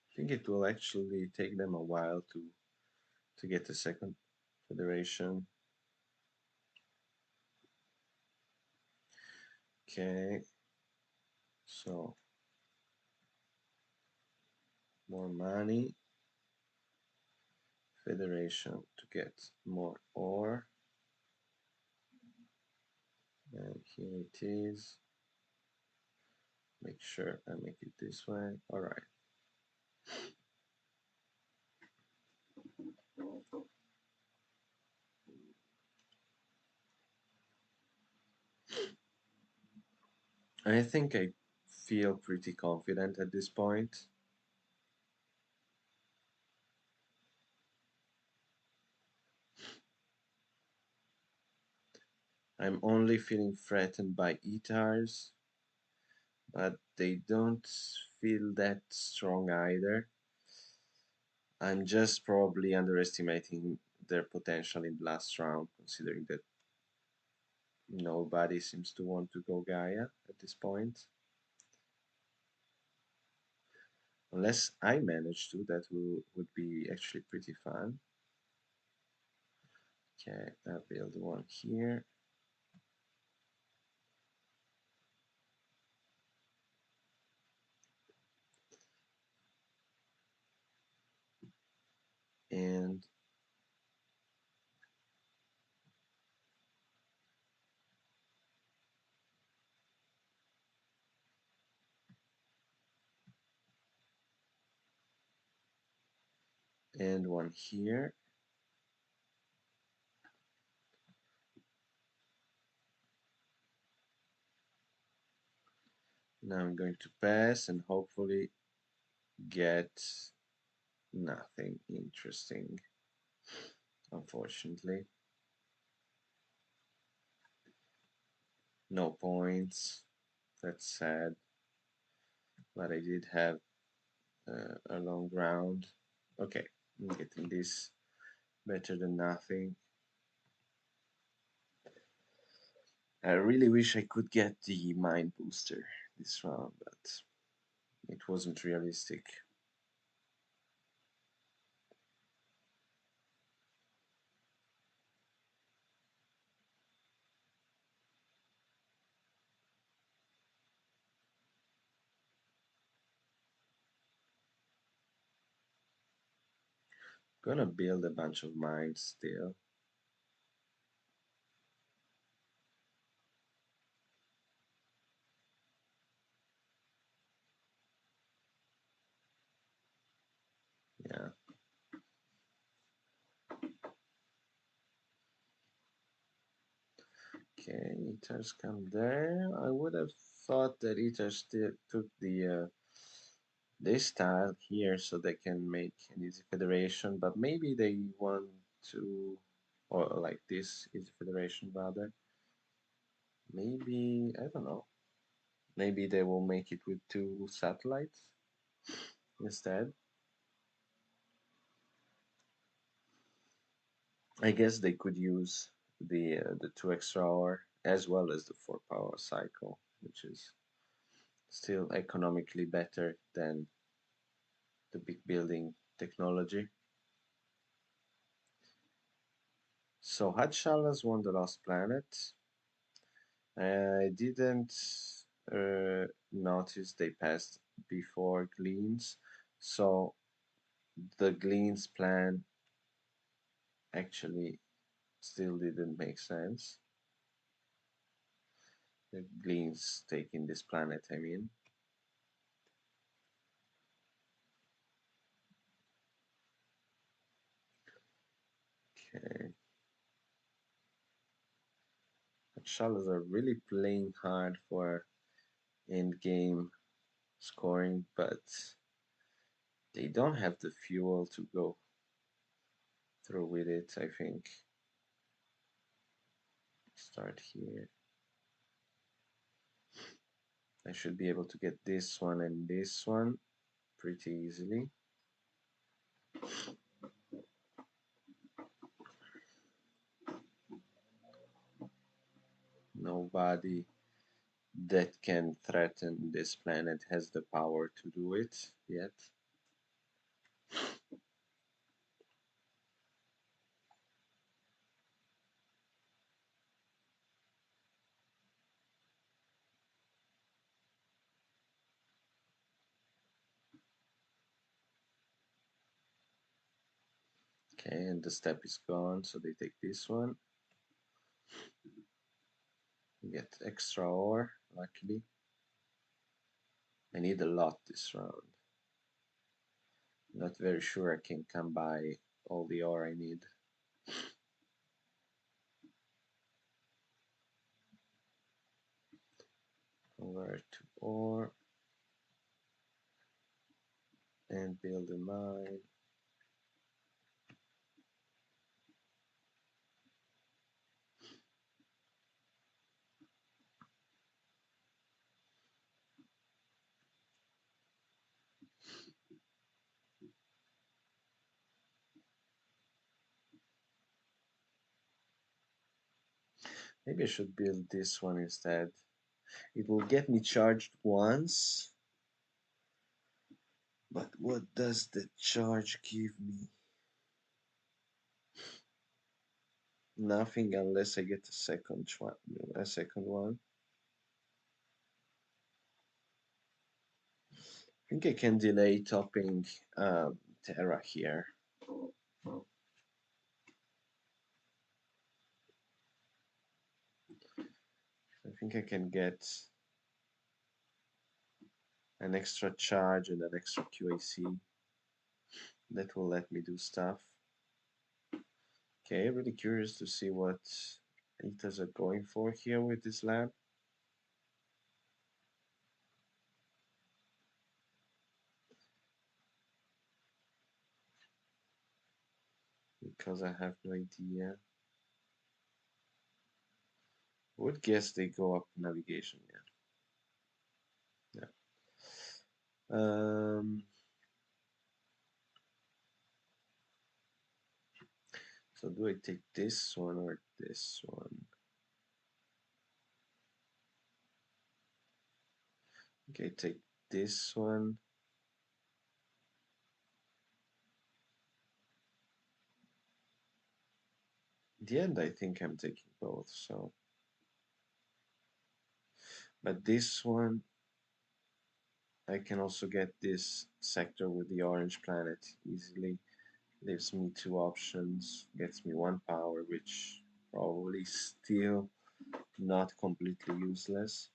I think it will actually take them a while to get the second federation. Okay, so more money, federation to get more ore, and here it is. Make sure I make it this way. All right. I think I feel pretty confident at this point. I'm only feeling threatened by Etars, but they don't feel that strong either. I'm just probably underestimating their potential in the last round, considering that nobody seems to want to go Gaia at this point. Unless I manage to, that would be actually pretty fun. Okay, I'll build one here. And one here. Now I'm going to pass and hopefully get nothing interesting, unfortunately. No points. That's sad. But I did have a long round. Okay, I'm getting this better than nothing. I really wish I could get the mind booster this round, but it wasn't realistic. Gonna build a bunch of mines still. Yeah. Okay, Eaters come there. I would have thought that Eaters still took the this tile here so they can make an easy federation, but maybe they want to, or like this easy federation rather. Maybe, I don't know. Maybe they will make it with two satellites instead. I guess they could use the two extra hour as well as the 4 power cycle, which is still economically better than the big building technology. So Hadshalas won the last planet. I didn't notice they passed before Gleans, so the Gleans plan actually still didn't make sense. The Gleans taking this planet, I mean. Okay. Hadshalas are really playing hard for end game scoring, but they don't have the fuel to go through with it, I think. Start here. I should be able to get this one and this one pretty easily. Nobody that can threaten this planet has the power to do it yet. Okay, and the step is gone, so they take this one. Get extra ore, luckily. I need a lot this round. Not very sure I can come by all the ore I need. Over to ore and build a mine. Maybe I should build this one instead. It will get me charged once, but what does the charge give me? Nothing unless I get a second one. A second one. I think I can delay topping Terra here. I think I can get an extra charge and an extra QAC. That will let me do stuff. Okay, really curious to see what Etas are going for here with this lab. Because I have no idea. Would guess they go up navigation, yeah. So do I take this one or this one? Okay, take this one. In the end, I think I'm taking both, so. But this one, I can also get this sector with the orange planet easily. Leaves me two options, gets me one power, which probably still not completely useless.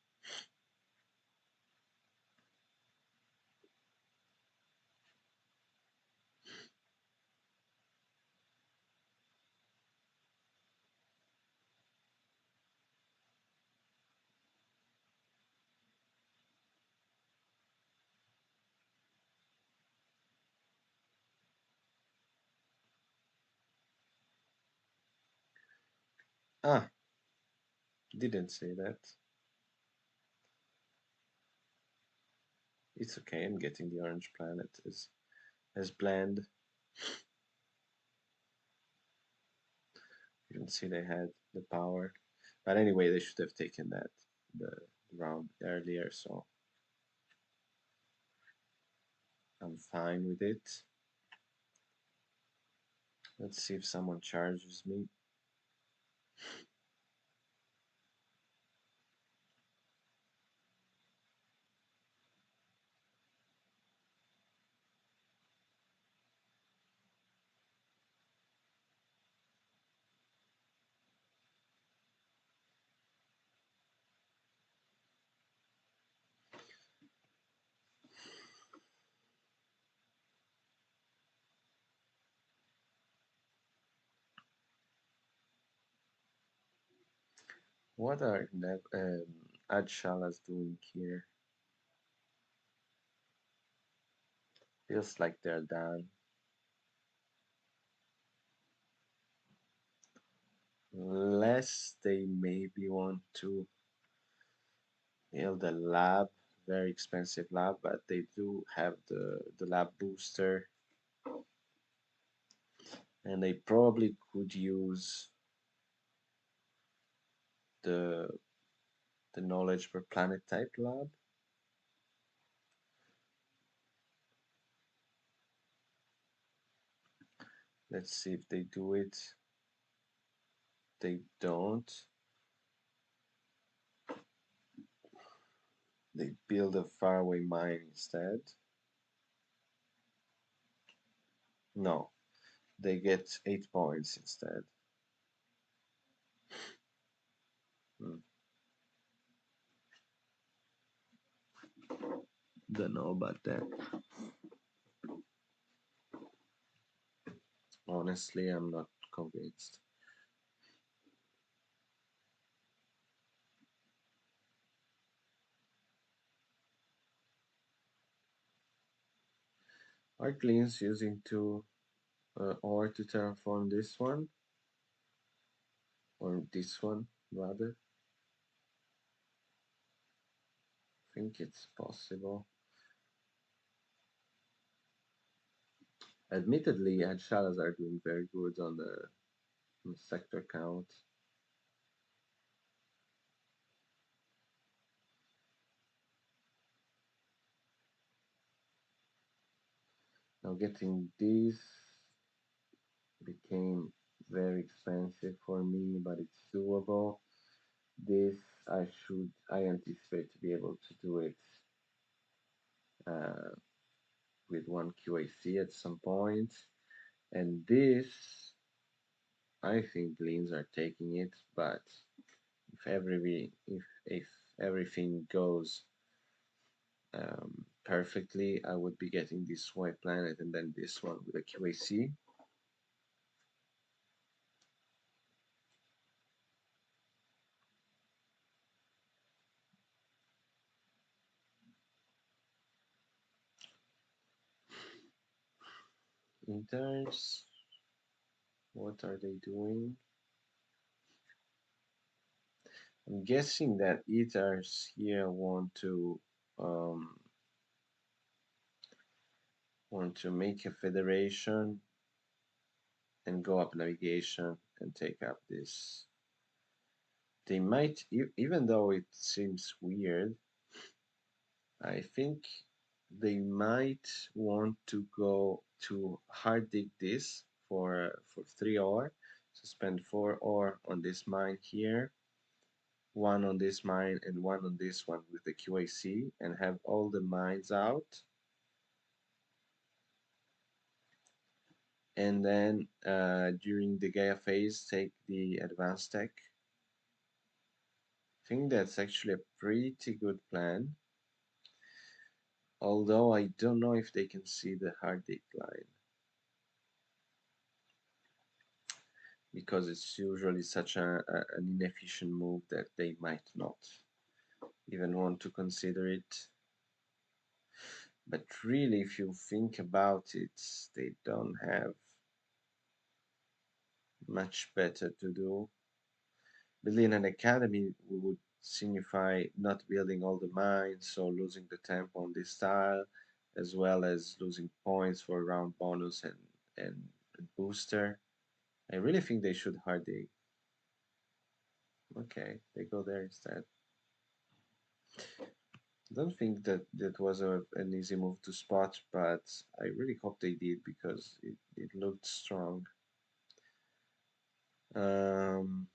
Ah, didn't say that. It's okay, I'm getting the orange planet as planned. Didn't see they had the power. But anyway, they should have taken that the round earlier, so I'm fine with it. Let's see if someone charges me. What are Adshalas doing here? Feels like they're done. Unless they maybe want to build a lab, very expensive lab, but they do have the lab booster, and they probably could use the the knowledge per planet type lab. Let's see if they do it. They don't. They build a faraway mine instead. No, they get 8 points instead. Hmm. Don't know about that. Honestly, I'm not convinced. Are cleans using to or to terraform this one or this one rather? I think it's possible. Admittedly, Adshalas are doing very good on the sector count. Now getting these became very expensive for me, but it's doable. This I anticipate to be able to do it uh, with one QAC at some point. And this, I think Leans are taking it, but if everything goes perfectly, I would be getting this white planet and then this one with a QAC. Interns, what are they doing? I'm guessing that eaters here um, want to make a federation and go up navigation and take up this. They might, even though it seems weird, I think they might want to go to hard dig this for 3 ore. So spend 4 ore on this mine here, one on this mine and one on this one with the QAC, and have all the mines out. And then during the Gaia phase, take the advanced tech. I think that's actually a pretty good plan. Although I don't know if they can see the hard dig line, because it's usually such an inefficient move that they might not even want to consider it. But really, if you think about it, they don't have much better to do. Building an academy would signify not building all the mines, so losing the tempo on this tile, as well as losing points for round bonus and booster. I really think they should hard dig. Okay, they go there instead. Don't think that that was an easy move to spot, but I really hope they did because it looked strong. Um,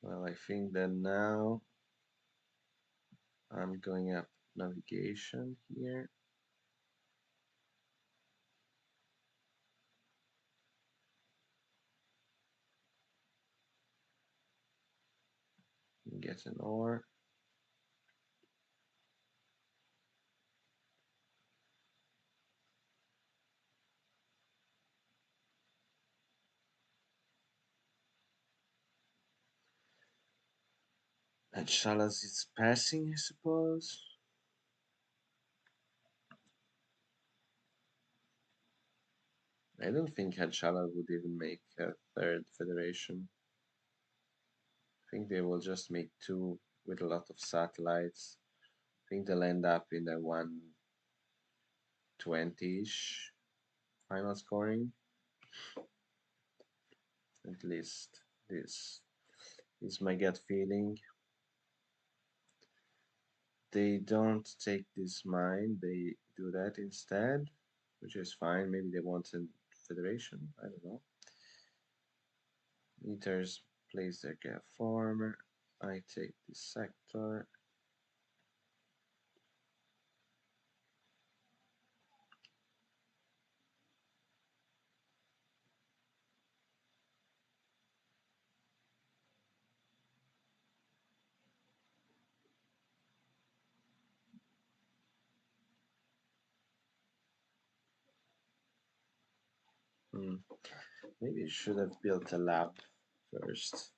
well, I think that now I'm going up navigation here. Get an ore. And Shalas is passing, I suppose. I don't think Hadshala would even make a third federation. I think they will just make two with a lot of satellites. I think they'll end up in a 120-ish final scoring. At least this is my gut feeling. They don't take this mine, they do that instead, which is fine. Maybe they want a federation, I don't know. Meters place their gas farmer. I take this sector. Hmm. Maybe I should have built a lab first.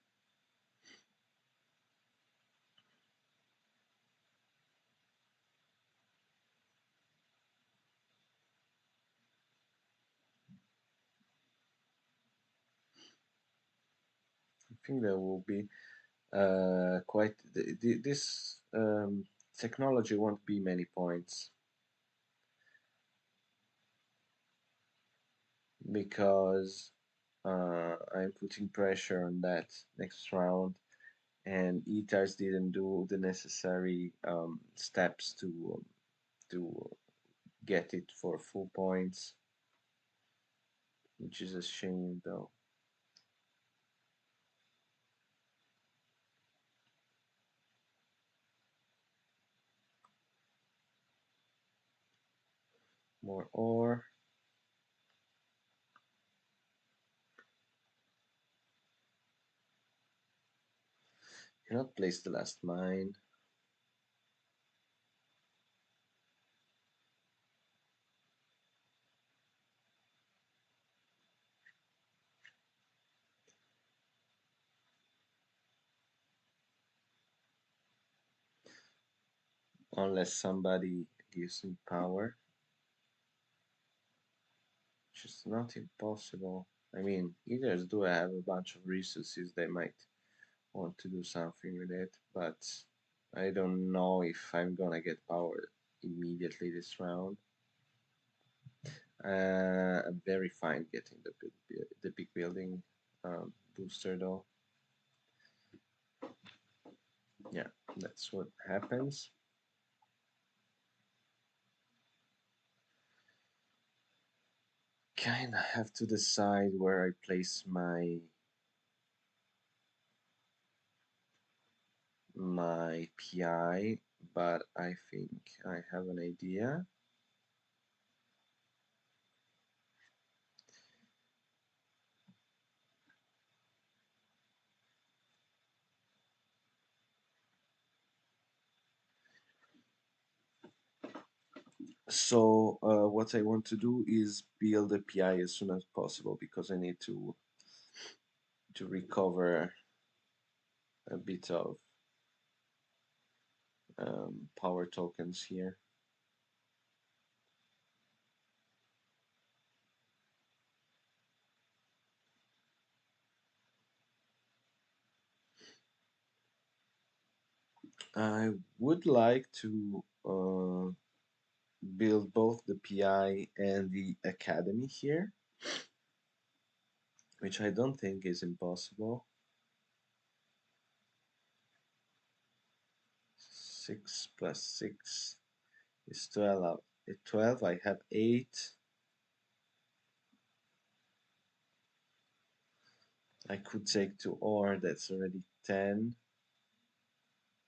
I think there will be quite this technology won't be many points because I'm putting pressure on that next round, and ETARS didn't do the necessary steps to get it for full points, which is a shame though. More ore. Cannot place the last mine. Unless somebody gives me power, which is not impossible. I mean, either do I have a bunch of resources they might want to do something with it, but I don't know if I'm gonna get power immediately this round. I'm very fine getting the big building booster though. Yeah, that's what happens. Kinda have to decide where I place my PI, but I think I have an idea. So what I want to do is build a PI as soon as possible because I need to recover a bit of power tokens here. I would like to build both the PI and the academy here. which I don't think is impossible. 6 plus 6 is 12. At 12, I have 8. I could take 2 ore, that's already 10.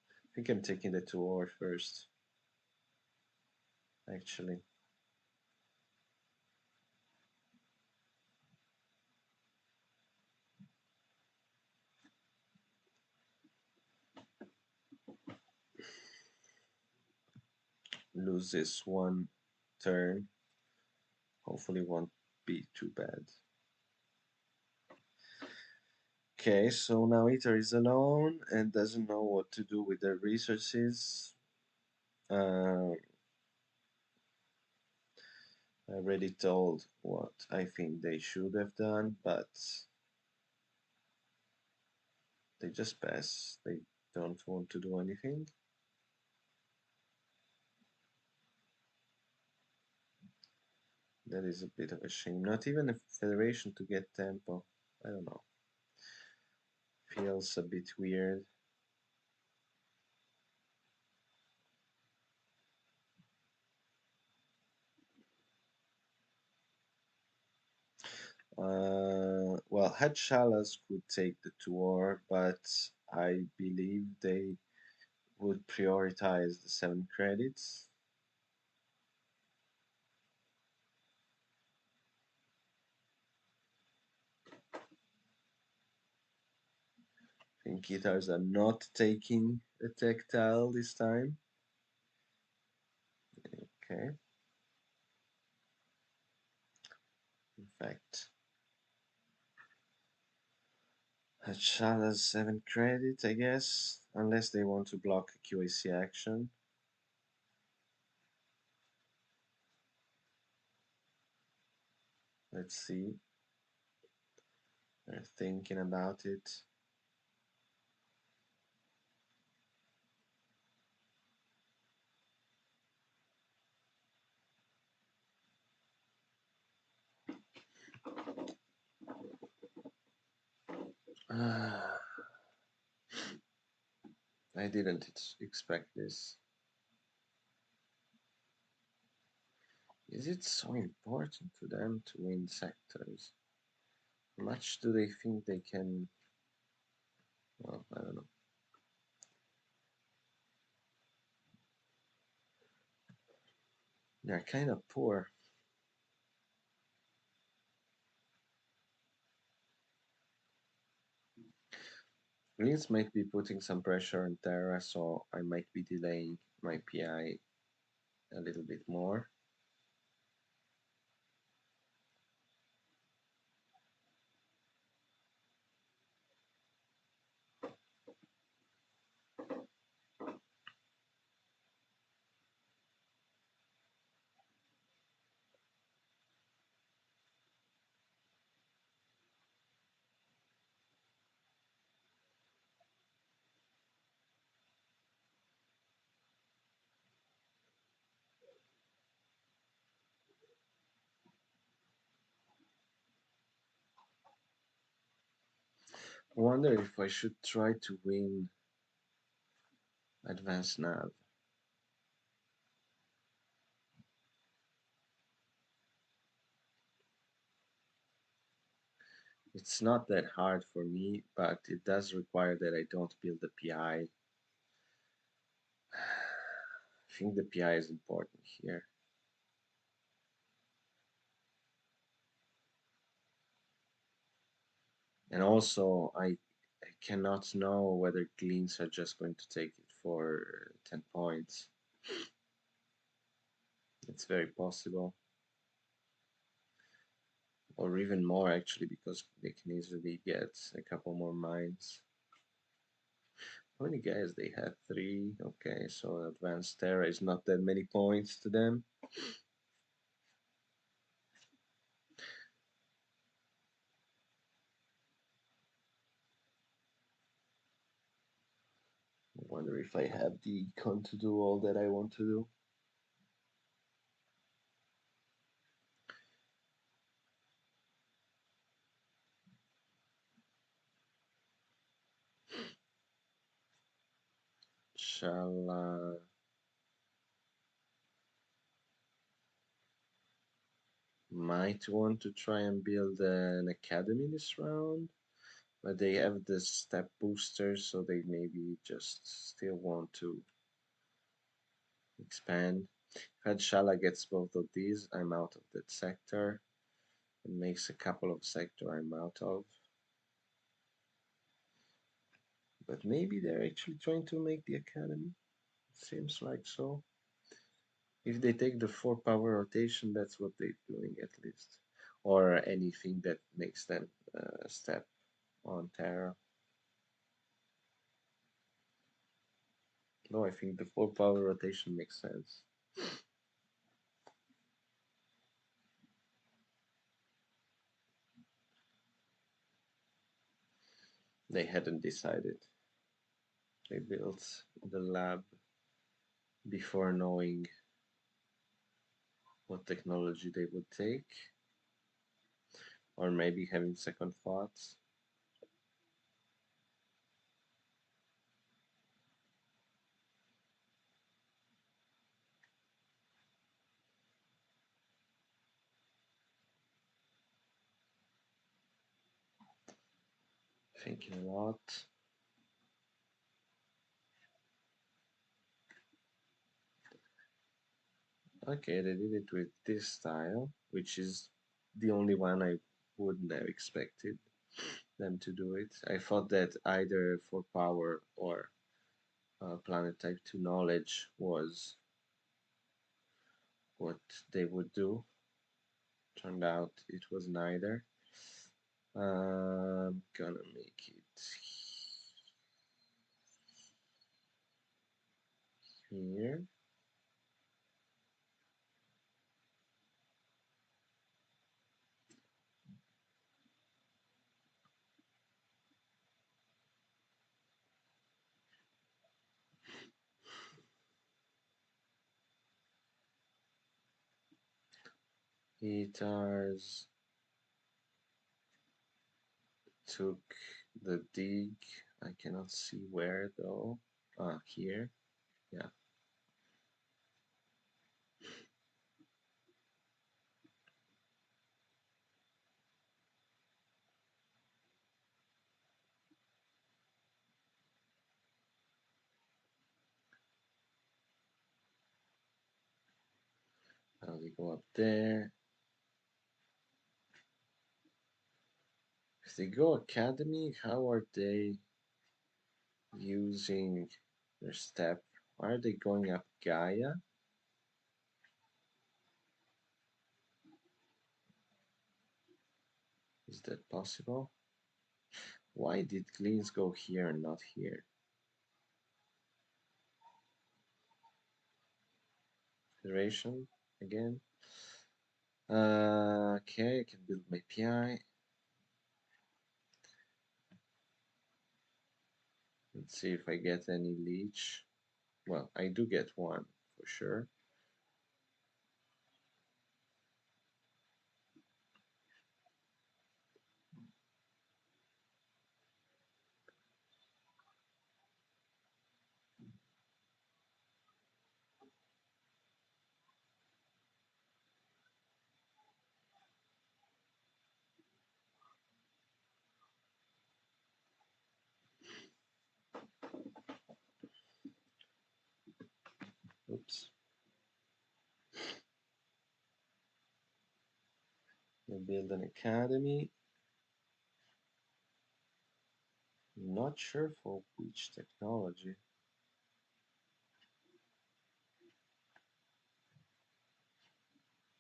I think I'm taking the 2 ore first, actually. Lose this one turn. Hopefully won't be too bad. Okay, so now Ether is alone and doesn't know what to do with the resources. I already told what I think they should have done, but they just pass. They don't want to do anything. That is a bit of a shame. Not even a Federation to get tempo. I don't know. Feels a bit weird. Well, Shalas could take the tour, but I believe they would prioritize the 7 credits. I think guitars are not taking a tactile this time. Okay. In fact, Shalas 7 credit, I guess, unless they want to block a QAC action. Let's see. They're thinking about it. I didn't expect this. Is it so important to them to win sectors? How much do they think they can? Well, I don't know. They're kind of poor. Greens might be putting some pressure on Terra, so I might be delaying my PI a little bit more. I wonder if I should try to win advanced nav. It's not that hard for me, but it does require that I don't build the PI. I think the PI is important here. And also, I cannot know whether Gleans are just going to take it for 10 points. It's very possible. Or even more, actually, because they can easily get a couple more mines. How many guys they have? 3. Okay, so Advanced Terra is not that many points to them. I wonder if I have the econ to do all that I want to do. shall might want to try and build an academy this round, but they have the step booster, so they maybe just still want to expand. If Shala gets both of these, I'm out of that sector. It makes a couple of sector I'm out of. But maybe they're actually trying to make the academy. Seems like so. If they take the 4 power rotation, that's what they're doing at least. Or anything that makes them step on Terra. No, I think the 4 power rotation makes sense. They hadn't decided. They built the lab before knowing what technology they would take, or maybe having second thoughts. Thinking a lot. Okay, they did it with this style, which is the only one I wouldn't have expected them to do it. I thought that either for power or planet type 2 knowledge was what they would do. Turned out it was neither. I'm gonna make it here. Guitars took the dig. I cannot see where though. Ah, here. Yeah. Now they go up there. If they go academy, how are they using their step? Are they going up Gaia? Is that possible? Why did Gleans go here and not here? Federation again. Okay, I can build my PI. Let's see if I get any leech. Well, I do get one for sure. Oops. I build an academy. Not sure for which technology.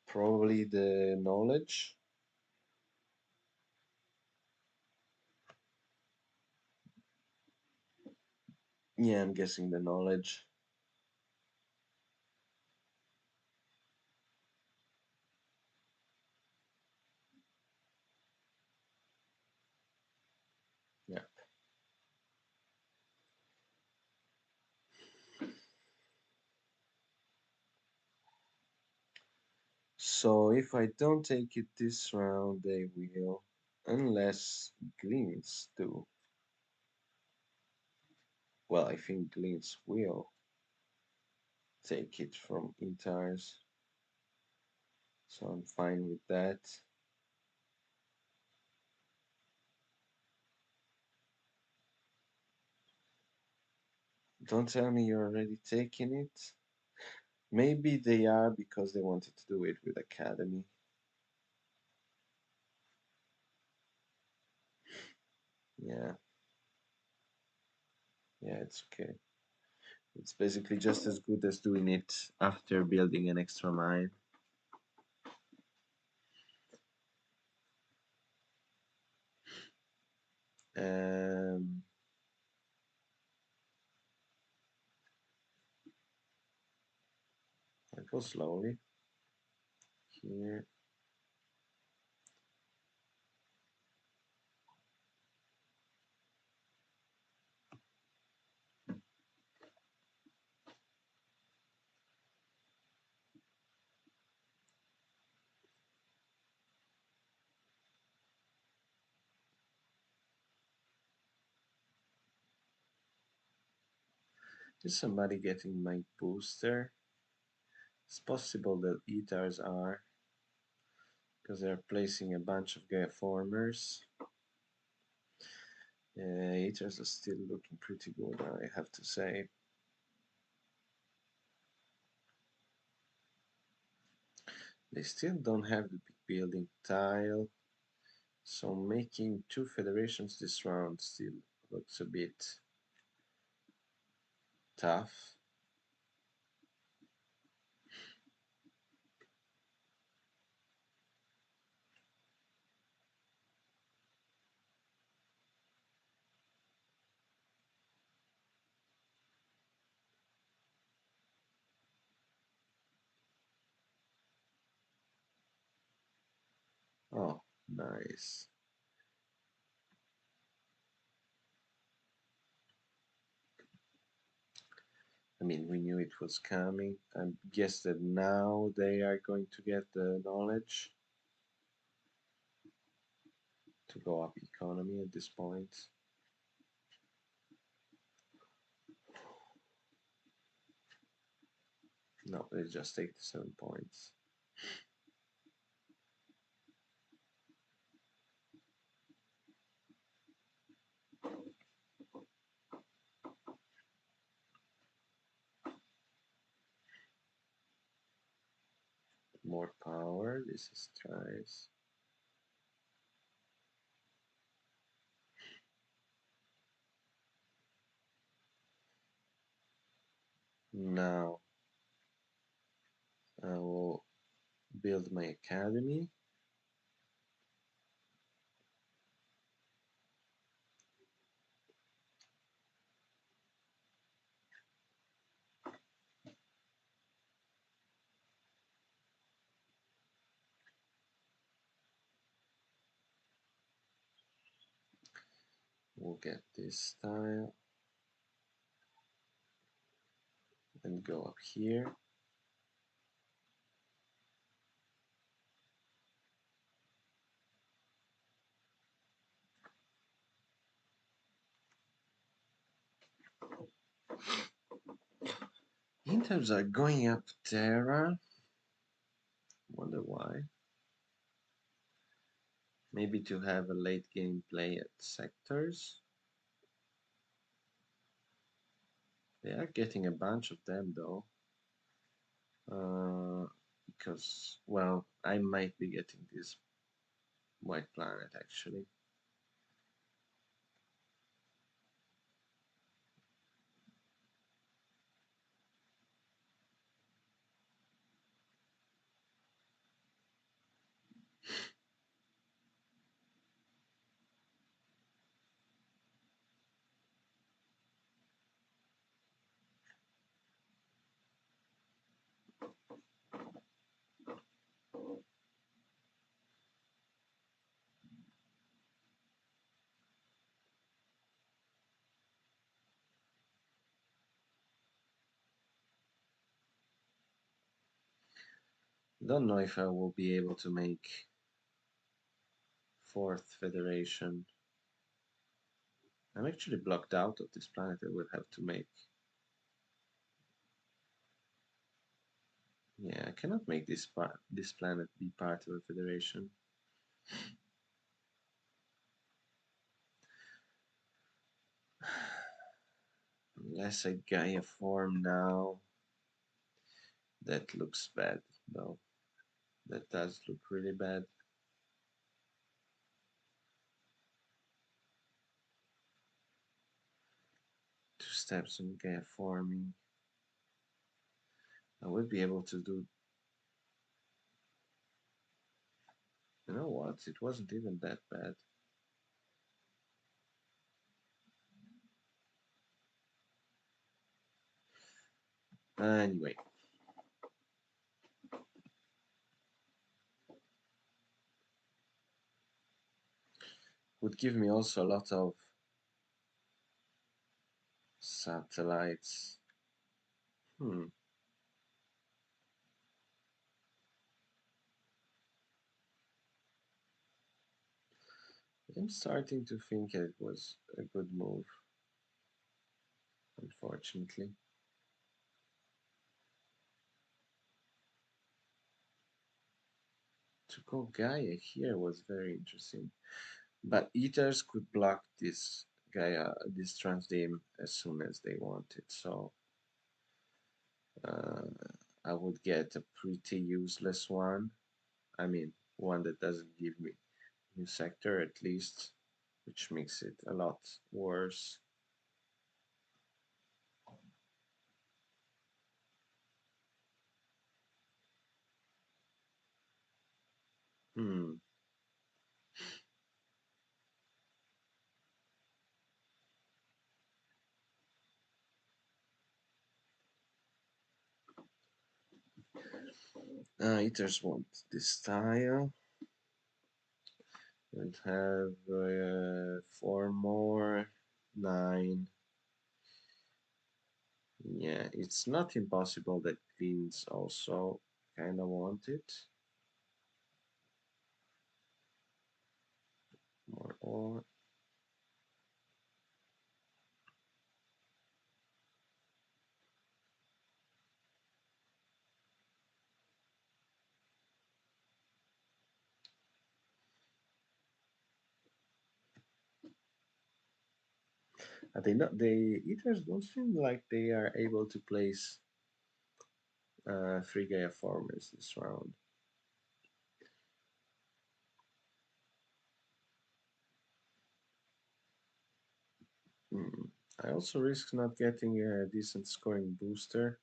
Probably the knowledge. Yeah, I'm guessing the knowledge. Yeah. So if I don't take it this round, they will, unless Gleans do. Well, I think Gleans will. take it from entires, so I'm fine with that. Don't tell me you're already taking it. Maybe they are because they wanted to do it with Academy. Yeah, yeah, it's okay. It's basically just as good as doing it after building an extra mine. Um, I go slowly here. Is somebody getting my booster? It's possible that Ethers are, because they're placing a bunch of formers. Ethers are still looking pretty good, I have to say. They still don't have the big building tile, so making two federations this round still looks a bit tough. Oh, nice. I mean, we knew it was coming. I guess that now they are going to get the knowledge to go up economy at this point. No, they just take the 7 points. More power. This is tries. Now I will build my academy. We'll get this tile and go up here. Inters are going up Terra. Wonder why. Maybe to have a late game play at sectors. They are getting a bunch of them though. Because, well, I might be getting this white planet actually. Don't know if I will be able to make fourth federation. I'm actually blocked out of this planet. I will have to make Yeah, I cannot make this planet be part of a federation. Unless I Gaia form now. That looks bad, though. That does look really bad. Two steps on Gaia forming. I would be able to do. You know what? It wasn't even that bad. Anyway, would give me also a lot of satellites. Hmm. I'm starting to think it was a good move, unfortunately. To go Gaia here was very interesting. But Eaters could block this Gaia, this Transdame as soon as they wanted, so uh, I would get a pretty useless one. I mean, one that doesn't give me new sector at least, which makes it a lot worse. Hmm. Eaters want this tile. And have four more. Nine. Yeah, it's not impossible that Queens also kind of want it. More ore. They not the eaters don't seem like they are able to place three Gaia farmers this round. Hmm. I also risk not getting a decent scoring booster.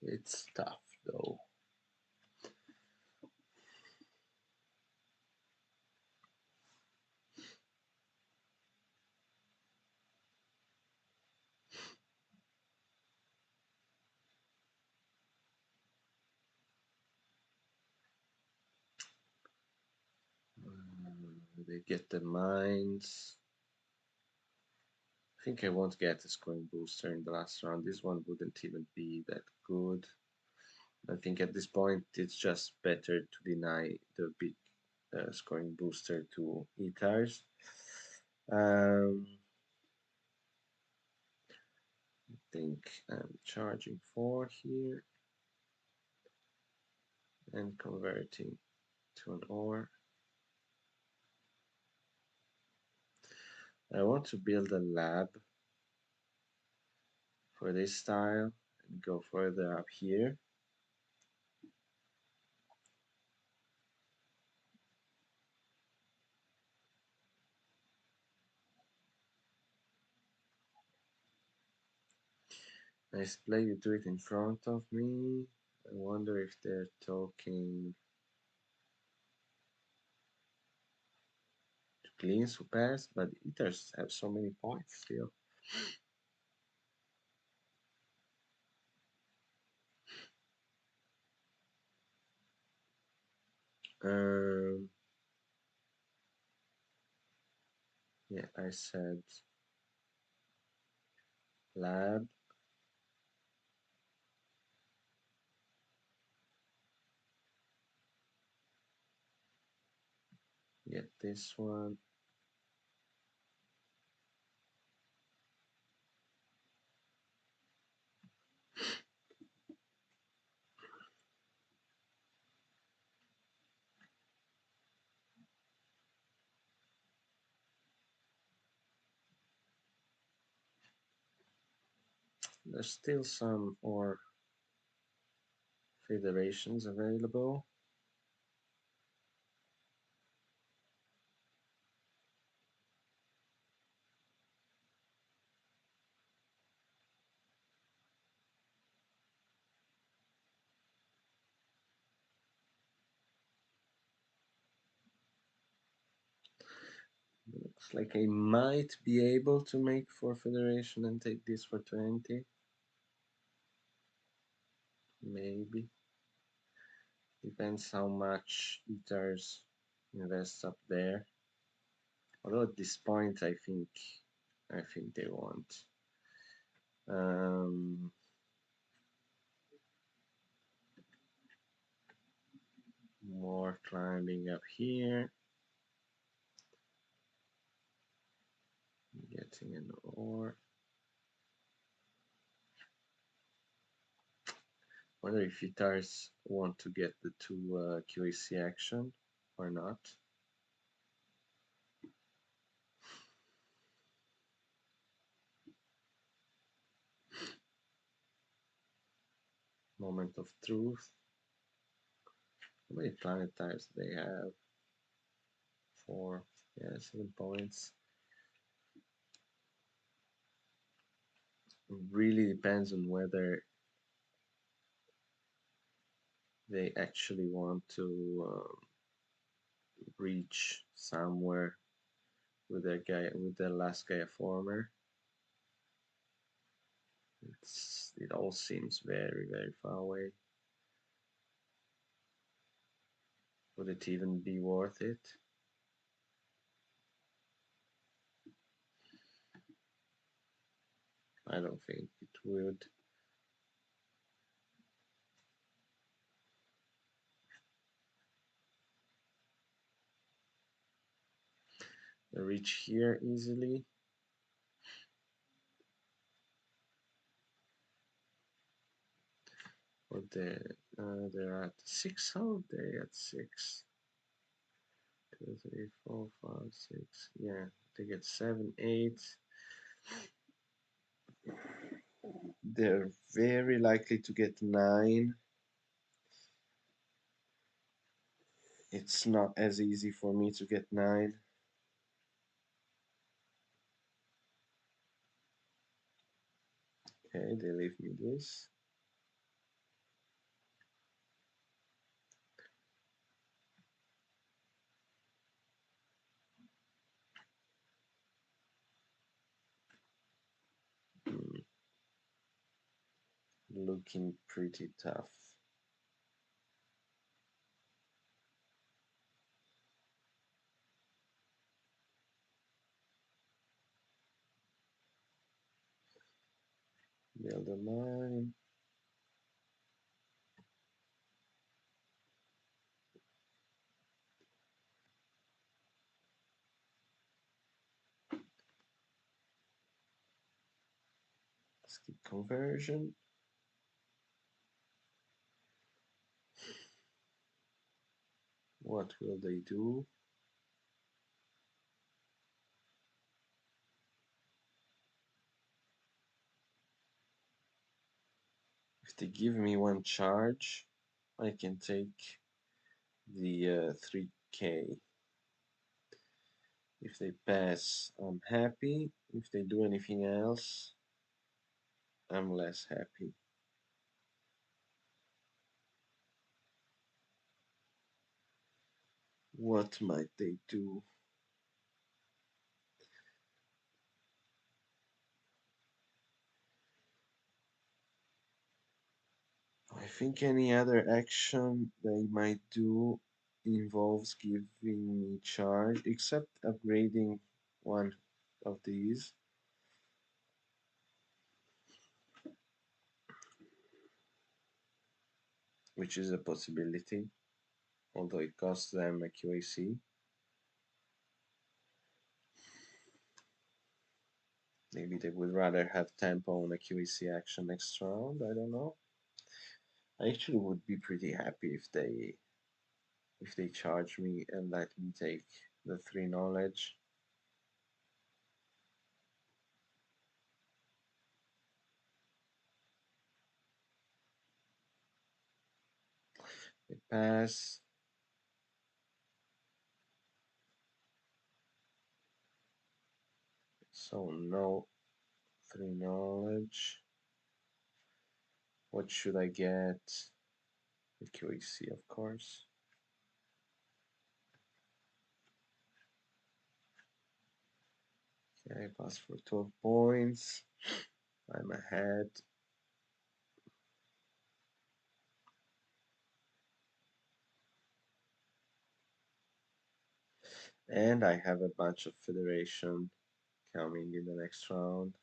It's tough though. They get the mines. I think I won't get a scoring booster in the last round. This one wouldn't even be that good. I think at this point it's just better to deny the big scoring booster to Etars. Um, I think I'm charging 4 here and converting to an ore. I want to build a lab for this style and go further up here. Nice play, you do it in front of me. I wonder if they're talking to cleans who pass, but Eaters have so many points still. Um, yeah, I said lab. Get this one. There's still some or federations available. Looks like I might be able to make 4 federation and take this for 20. Maybe. Depends how much Ethers invest up there. Although at this point I think they won't. More climbing up here. Getting an ore. Wonder if Ethers want to get the 2 QAC action or not. Moment of truth. How many planet types do they have? 4. Yeah, 7 points. It really depends on whether they actually want to reach somewhere with their last Gaia former. It all seems very, very far away. Would it even be worth it? I don't think it would. Reach here easily. Or they're at 6. How they at 6? 2, 3, 4, 5, 6. Yeah, they get 7, 8. They're very likely to get 9. It's not as easy for me to get 9. Okay, they leave me this. Looking pretty tough. Build a mine. Skip conversion. What will they do? If they give me 1 charge, I can take the 3k. If they pass, I'm happy. If they do anything else, I'm less happy. What might they do? I think any other action they might do involves giving me charge, except upgrading one of these. Which is a possibility, although it costs them a QAC. Maybe they would rather have tempo on a QAC action next round, I don't know. I actually would be pretty happy if they charge me and let me take the 3 knowledge. I pass. So no 3 knowledge. What should I get? The QAC, of course. Okay, I pass for 12 points. I'm ahead. And I have a bunch of Federation coming in the next round.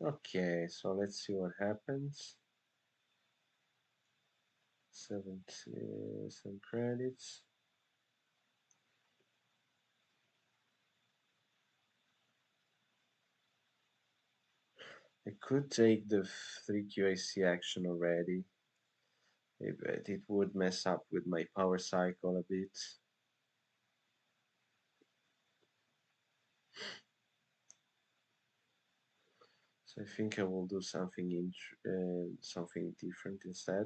Okay, so let's see what happens. 70 some credits. I could take the 3 QAC action already, but it would mess up with my power cycle a bit. So I think I will do something different instead.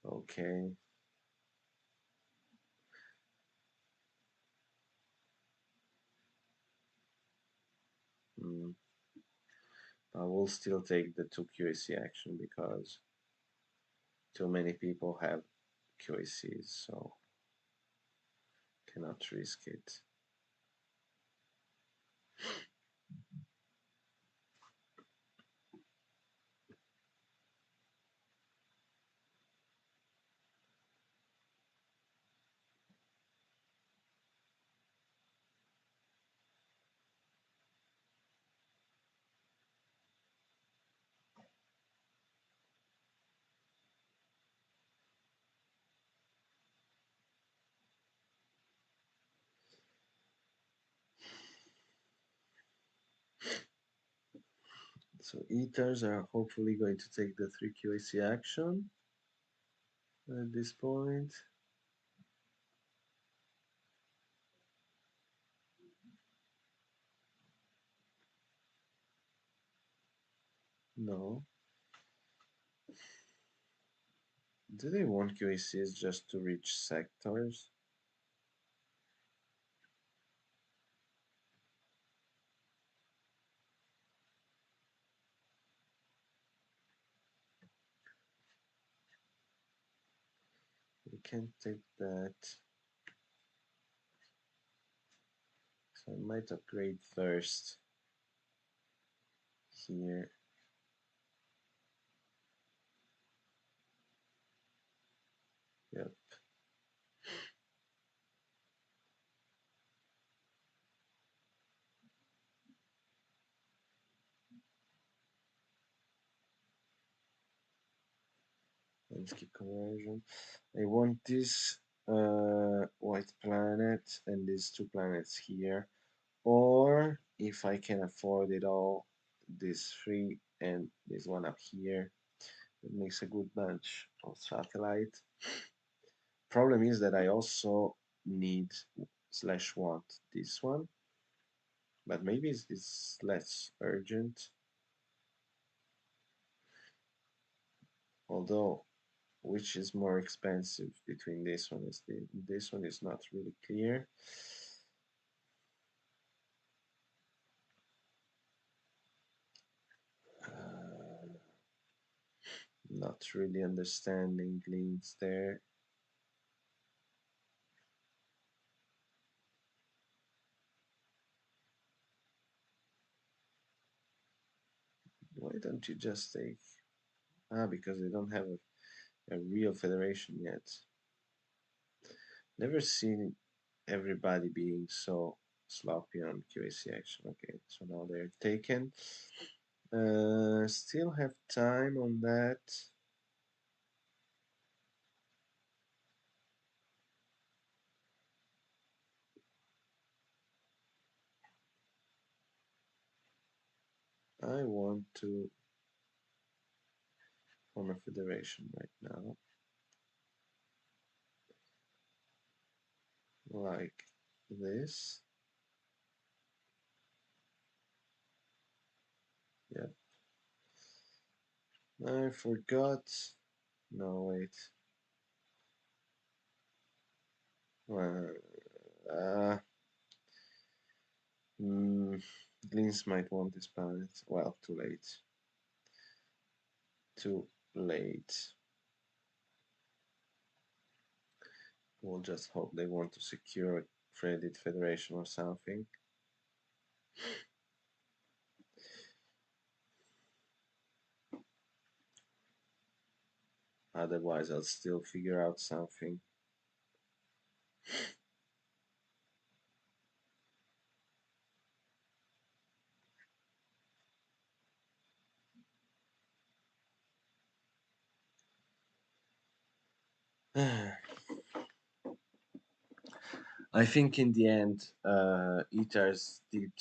Okay. Mm. I will still take the 2 QAC action because too many people have QACs, so cannot risk it. So Ethers are hopefully going to take the 3 QAC action at this point. No. Do they want QACs just to reach sectors? We can't take that. So I might upgrade first here. Yep. Landscape conversion. I want this white planet and these 2 planets here. Or if I can afford it all, this 3 and this one up here. It makes a good bunch of satellite. Problem is that I also need slash want this one, but maybe it's less urgent. Although, which is more expensive between this one is not really clear. Not really understanding leads there. Why don't you just take? Ah, because they don't have a real federation yet. Never seen everybody being so sloppy on QAC action. Okay, so now they're taken. Still have time on that. I want to on a federation right now, like this. Yep. I forgot. No, wait. Uh, mm, Glins might want this planet. Well, too late. Too late. We'll just hope they want to secure a credit federation or something. Otherwise, I'll still figure out something. I think in the end, Eaters did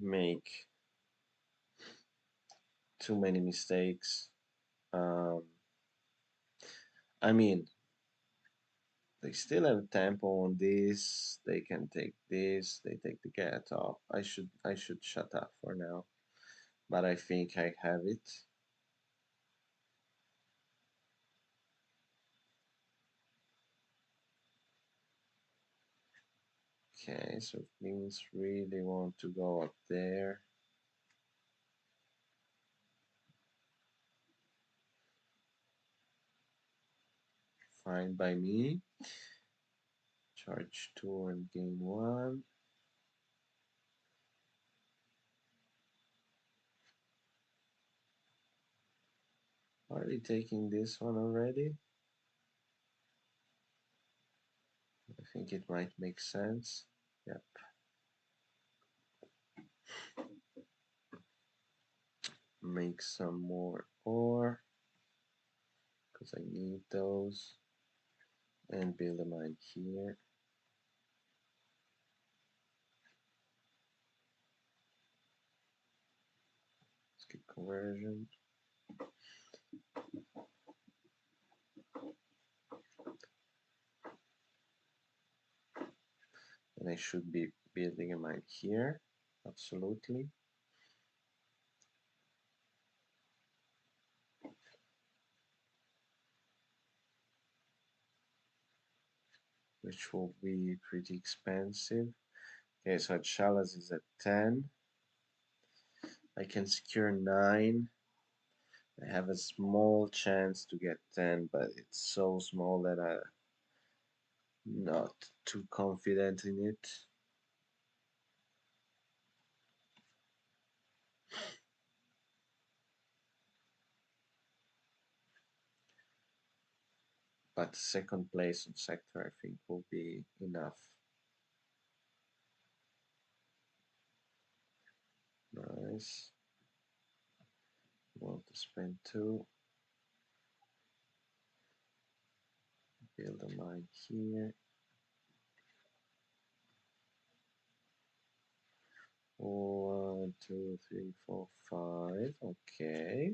make too many mistakes. Um, I mean, they still have tempo on this. They can take this. They take the cat off. I should shut up for now. But I think I have it. Okay, so things really want to go up there. Fine by me. Charge 2 and gain 1. Are they taking this one already? I think it might make sense. Yep. Make some more ore because I need those, and build a mine here. Skip conversion. And I should be building a mine here. Absolutely. Which will be pretty expensive. Okay, so Chalas is at 10. I can secure 9. I have a small chance to get 10, but it's so small that I'm not too confident in it. But second place on sector, I think, will be enough. Nice. Want to spend 2. Build a mine here. 1, 2, 3, 4, 5. Okay.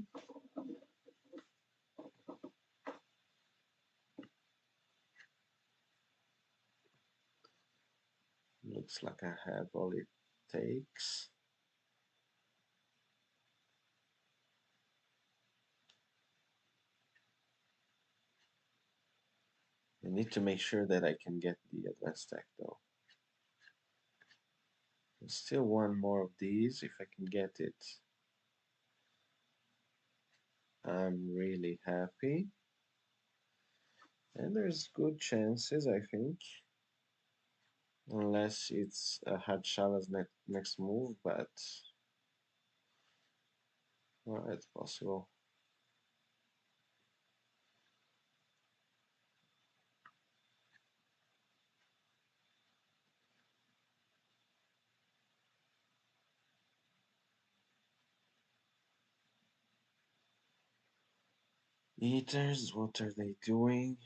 Looks like I have all it takes. I need to make sure that I can get the advanced tech though. There's still one more of these. If I can get it, I'm really happy. And there's good chances, I think. Unless it's a hard Shala's next move, but well, it's possible. Eaters, what are they doing?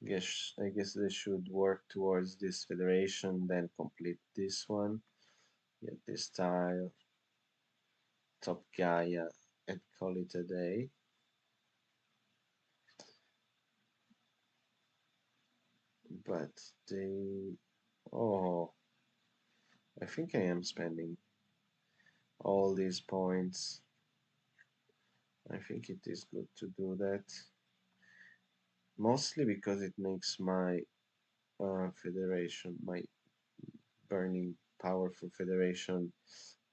I guess they should work towards this federation, then complete this one. Get this tile, top Gaia, and call it a day. But they, oh, I think I am spending all these points. I think it is good to do that. Mostly because it makes my federation, my burning powerful federation,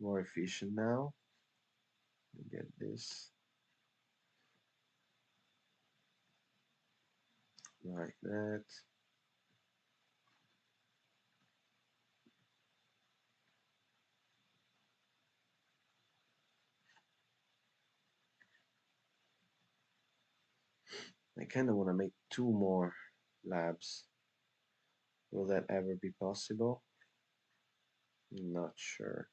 more efficient now. Get this like that. I kind of want to make two more labs. Will that ever be possible? Not sure.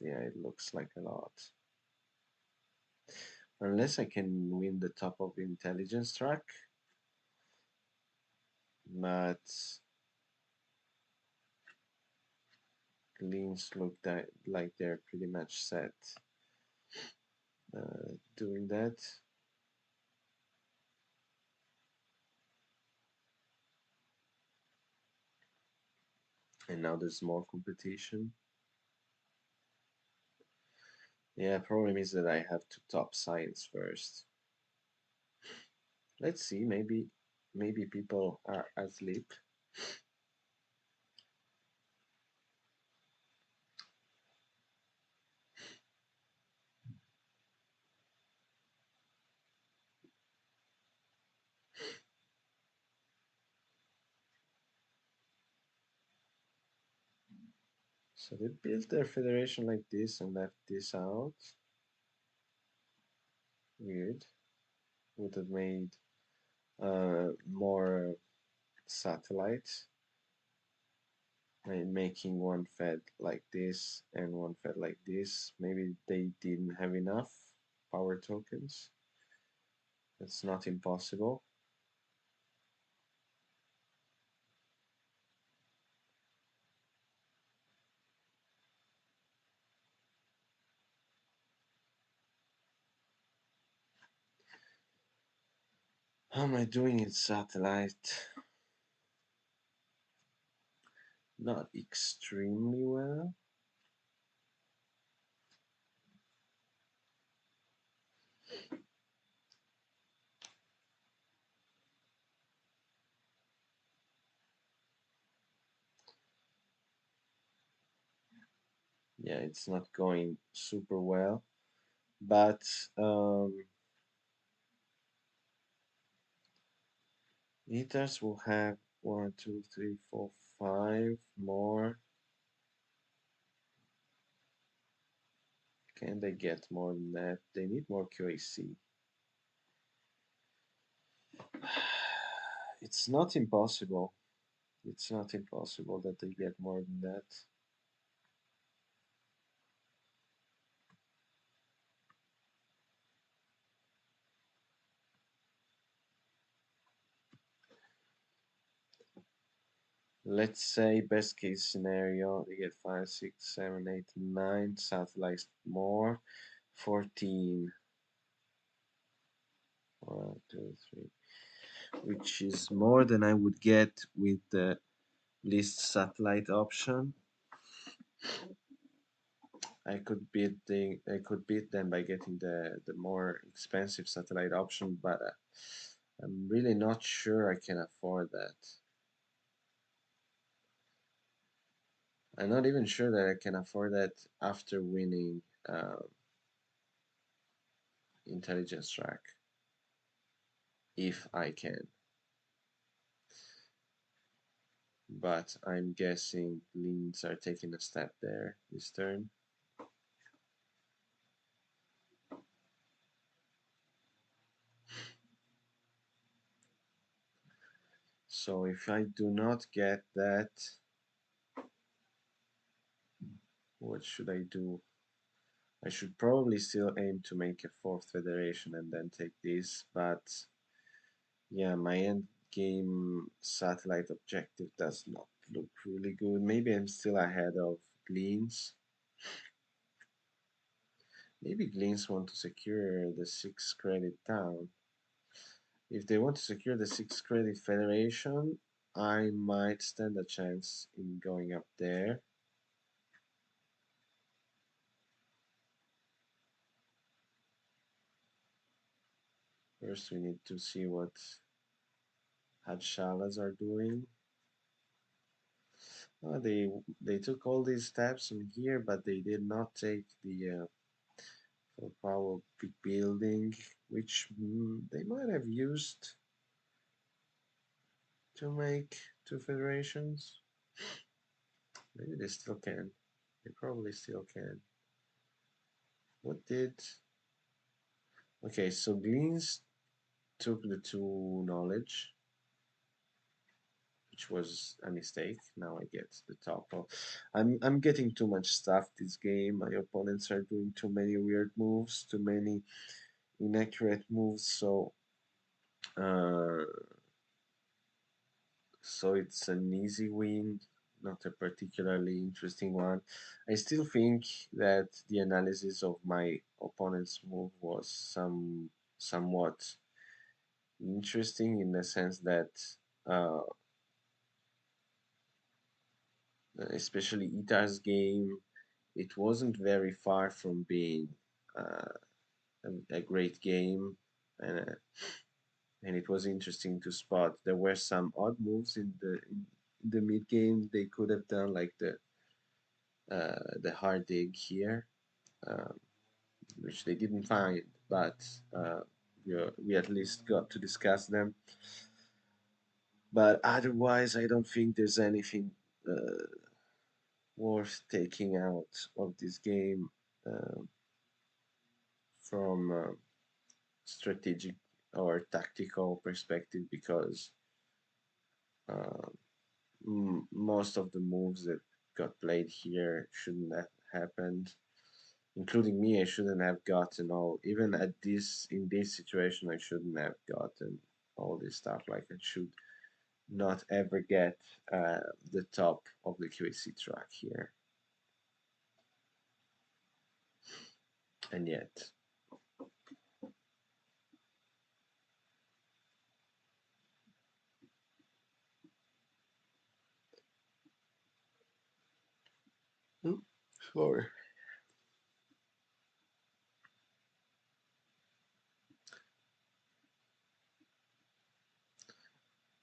Yeah, it looks like a lot. Unless I can win the top of intelligence track, but cleans look like they're pretty much set doing that. And now there's more competition. Yeah, problem is that I have to top science first. Let's see, maybe people are asleep. So they built their federation like this and left this out. Weird. Would have made more satellites. Making one fed like this and one fed like this. Maybe they didn't have enough power tokens. It's not impossible. How am I doing in satellite? Not extremely well. Yeah, it's not going super well. But Ethers will have one, two, three, four, five more. Can they get more than that? They need more QAC. It's not impossible. It's not impossible that they get more than that. Let's say best case scenario, they get 5, 6, 7, 8, 9 satellites more. 14. 1, 2, 3. Which is more than I would get with the least satellite option. I could beat them by getting the more expensive satellite option, but I'm really not sure I can afford that. I'm not even sure that I can afford that after winning intelligence track, if I can. But I'm guessing leans are taking a step there this turn. So if I do not get that, what should I do? I should probably still aim to make a fourth federation and then take this, but yeah, my end game satellite objective does not look really good. Maybe I'm still ahead of Gleans. Maybe Gleans want to secure the 6 credit town. If they want to secure the 6 credit federation, I might stand a chance in going up there. First, we need to see what Hadshalas are doing. They took all these steps in here, but they did not take the full power big building, which they might have used to make 2 federations. Maybe they still can. They probably still can. What did? Okay, so Gleans took the 2 knowledge, which was a mistake. Now I get the top of. I'm getting too much stuff this game. My opponents are doing too many weird moves, too many inaccurate moves. Uh, so it's an easy win, not a particularly interesting one. I still think that the analysis of my opponent's move was somewhat interesting in the sense that uh, especially Itar's game, it wasn't very far from being uh, a great game, and and it was interesting to spot. There were some odd moves in the mid game they could have done, like the hard dig here, um, which they didn't find, but we at least got to discuss them. But otherwise, I don't think there's anything worth taking out of this game uh, from strategic or tactical perspective because uh, most of the moves that got played here shouldn't have happened, including me. I shouldn't have gotten all, even at this in this situation, I shouldn't have gotten all this stuff. Like I should not ever get the top of the QAC track here, and yet. Hmm, sorry.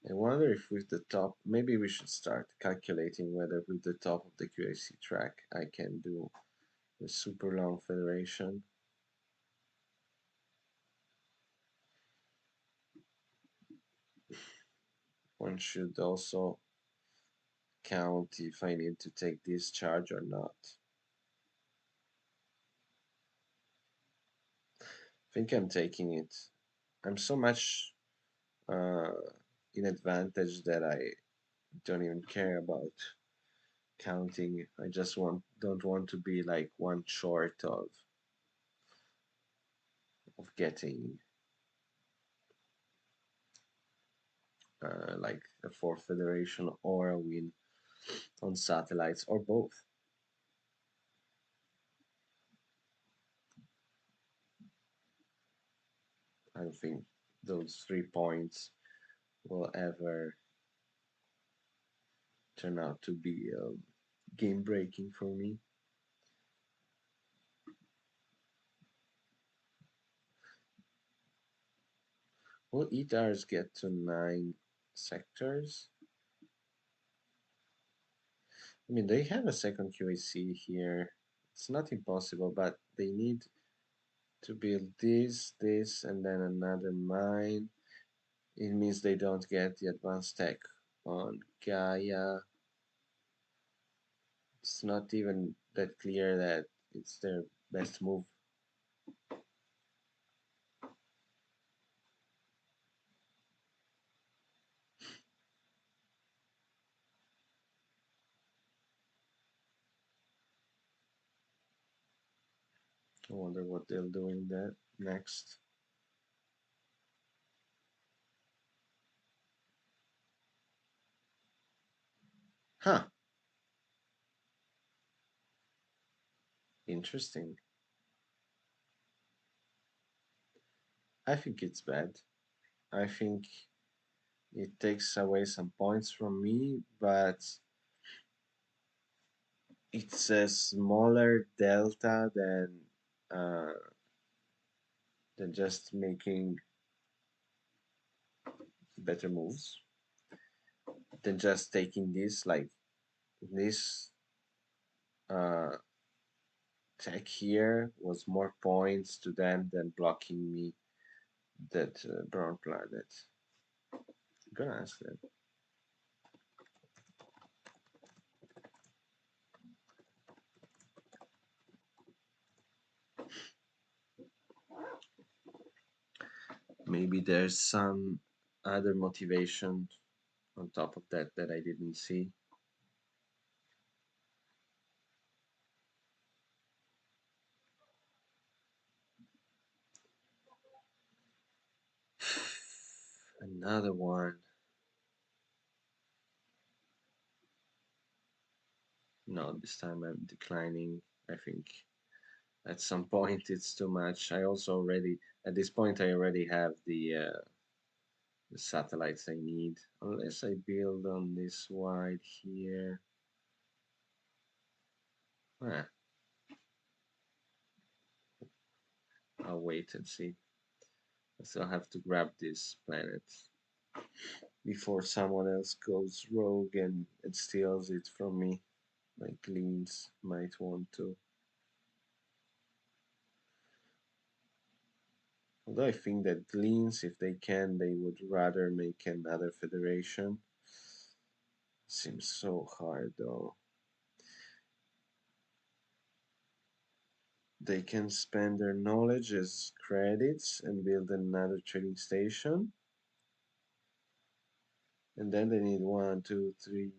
I wonder if with the top, maybe we should start calculating whether with the top of the QAC track I can do the super long federation. One should also count if I need to take this charge or not. I think I'm taking it. I'm so much uh, in advantage that I don't even care about counting. I just don't want to be like one short of getting like a fourth federation or a win on satellites or both. I don't think those 3 points will ever turn out to be game breaking for me. Will ETARs get to 9 sectors? I mean, they have a second QAC here. It's not impossible, but they need to build this, and then another mine. It means they don't get the advanced tech on Gaia. It's not even that clear that it's their best move. I wonder what they'll do in that next. Huh, interesting. I think it's bad. I think it takes away some points from me, but it's a smaller delta uh, than just making better moves, than just taking this. Like this uh, tech here was more points to them than blocking me that brown planet. I'm gonna ask them. Maybe there's some other motivation on top of that that I didn't see. Another one. No, this time I'm declining. I think at some point it's too much. I also already, at this point, I already have the satellites I need. Unless I build on this wide here. Ah, I'll wait and see. I still have to grab this planet before someone else goes rogue and steals it from me, like Leans might want to. Although I think that Leans, if they can, they would rather make another federation. Seems so hard though. They can spend their knowledge as credits and build another trading station. And then they need 1, 2, 3,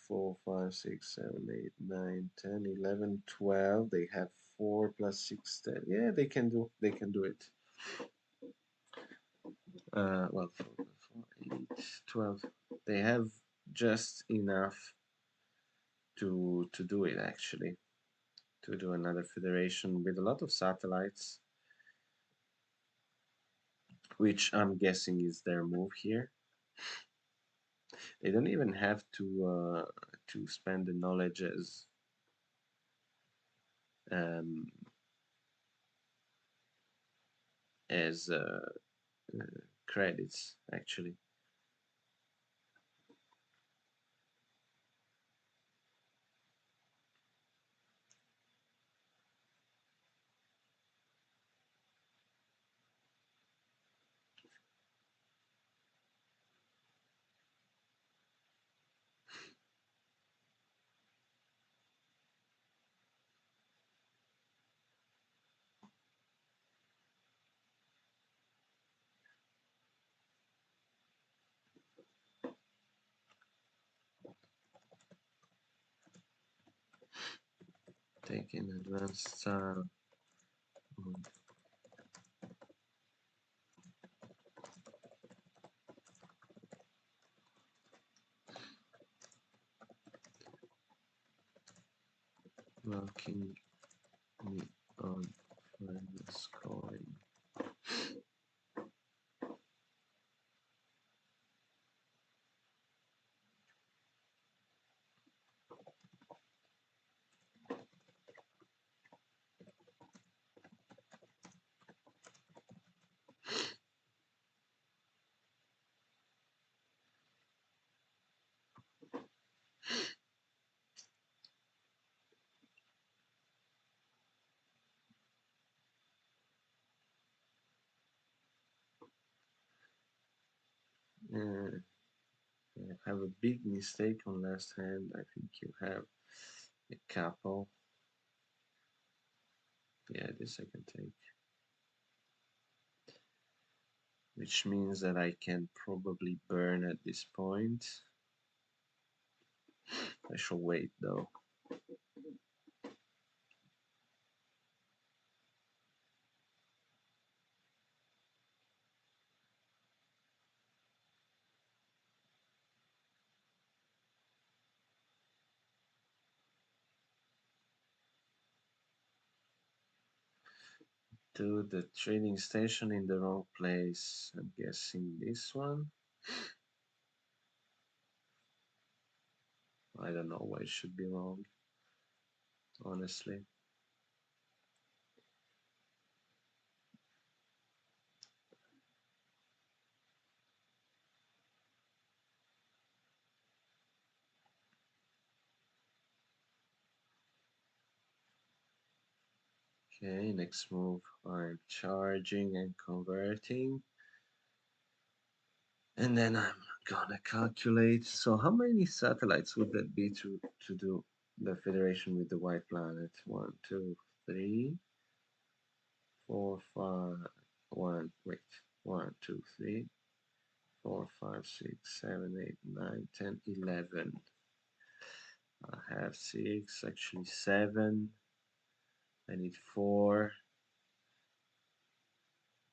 4, 5, 6, 7, 8, 9, 10, 11, 12. They have 4 plus 6, 10. Yeah, they can do it. Well, 4, 4, 8, 12. They have just enough to do it actually. To do another federation with a lot of satellites, which I'm guessing is their move here. They don't even have to spend the knowledge um, as credits actually. Taking advanced blocking me on finance coin. Uh, I have a big mistake on last hand. I think you have a couple. Yeah, this I can take. Which means that I can probably burn at this point. I shall wait though. to the trading station in the wrong place. I'm guessing this one. I don't know why it should be wrong, honestly. Okay, next move. I'm charging and converting. And then I'm gonna calculate. So how many satellites would that be to do the Federation with the white planet? One, two, three, four, five. One, wait. One, two, three, four, five, six, seven, eight, nine, 10, 11. I have six, actually seven. I need four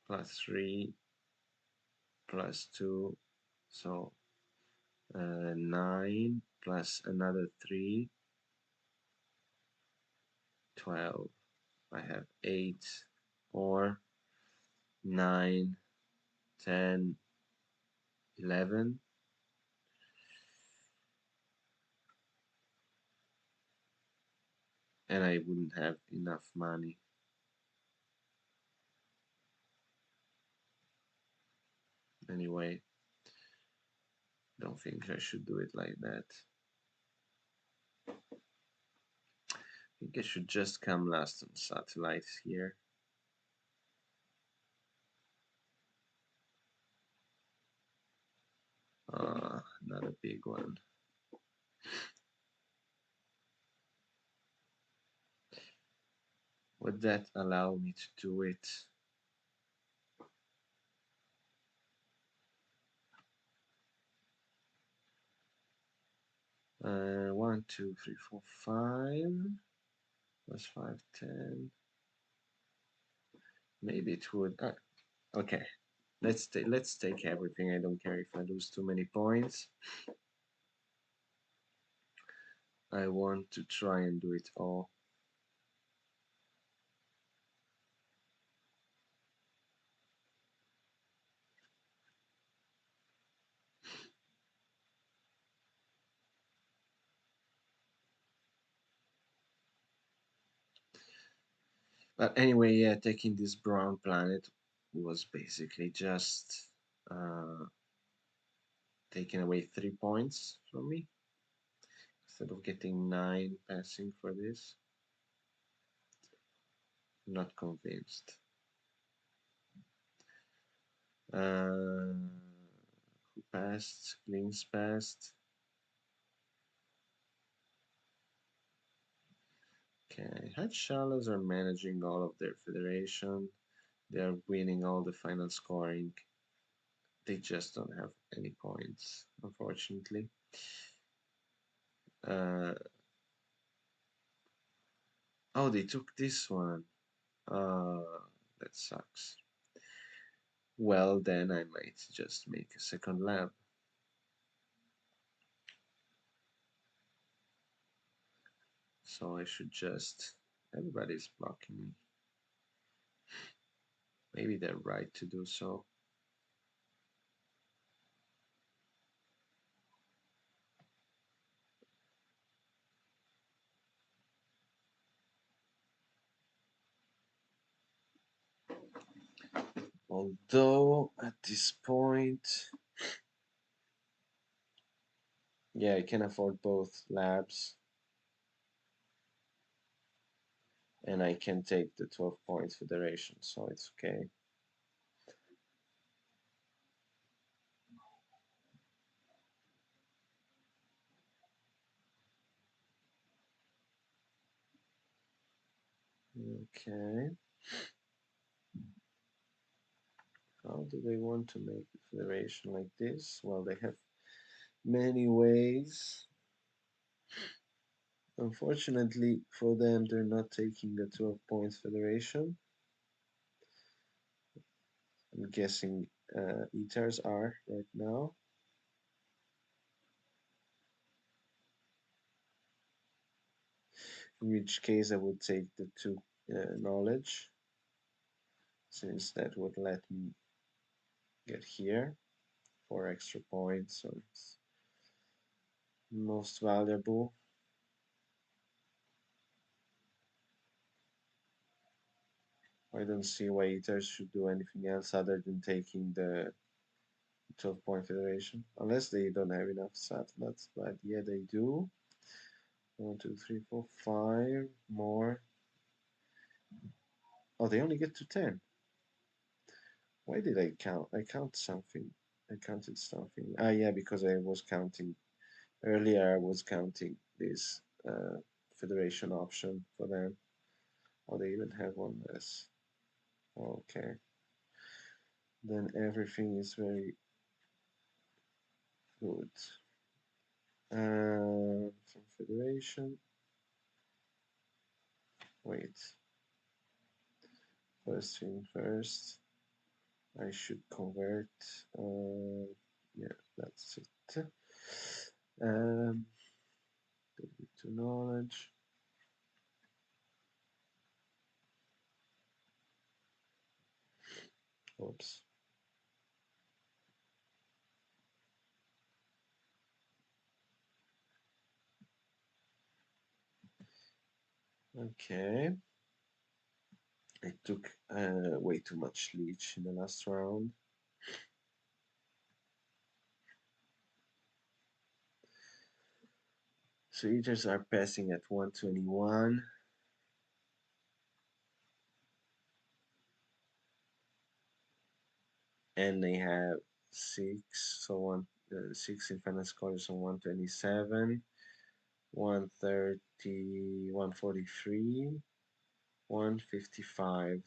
plus three plus two. So 9 plus another 3, 12. I have 8 or 9, 10, 11, and I wouldn't have enough money. Anyway, don't think I should do it like that. I think I should just come last on satellites here. Not a big one. Would that allow me to do it? One, two, three, four, 5 plus 5, 10. Maybe it would. Okay, let's take everything. I don't care if I lose too many points. I want to try and do it all. But anyway, yeah, taking this brown planet was basically just taking away 3 points from me instead of getting 9 passing for this. Not convinced. Who passed? Glyn's passed. Okay, Hutch Shallows are managing all of their federation. They are winning all the final scoring. They just don't have any points, unfortunately. Uh, oh, they took this one. That sucks. Well, then I might just make a second lab. So I should just... Everybody's blocking me. Maybe they're right to do so. Although, at this point... Yeah, I can afford both labs. And I can take the 12 points federation, so it's okay. Okay. How do they want to make the federation like this? Well, they have many ways. Unfortunately for them, they're not taking the 12 points federation. I'm guessing ETARs are right now. In which case I would take the 2 knowledge. since that would let me get here 4 extra points, so it's most valuable. I don't see why Eaters should do anything else other than taking the 12-point federation, unless they don't have enough satellites, but yeah, they do. 1, 2, 3, 4, 5 more. Oh, they only get to 10. Why did I count? I count something. I counted something. Ah, yeah, because I was counting earlier. I was counting this federation option for them. Oh, they even have one less. Okay. Then everything is very good. From federation. Wait. First thing first. I should convert. Yeah, that's it. Um, to knowledge. Oops. Okay. I took way too much leech in the last round. So eaters are passing at 121. And they have 6, so 6 infinite scores on 127, 130, 143, 155.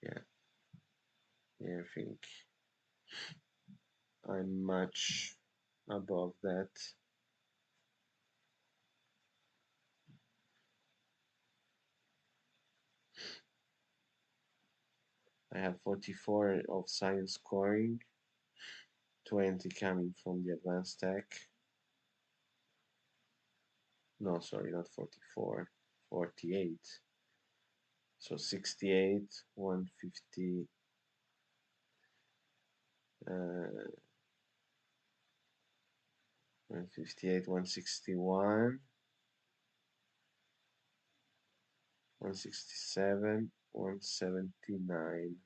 Yeah, yeah, I think I'm much above that. I have 44 of science scoring, 20 coming from the advanced tech. No, sorry, not 44, 48. So 68, 150, 158, 161, 167, 179.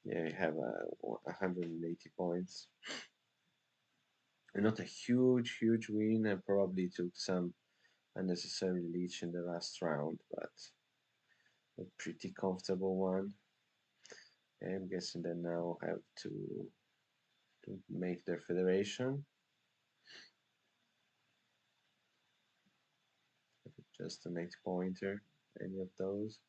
Yeah, I have 180 points. And not a huge win. I probably took some unnecessary leech in the last round, but a pretty comfortable one. I'm guessing that now I have to make their federation. Just an 8-pointer, any of those.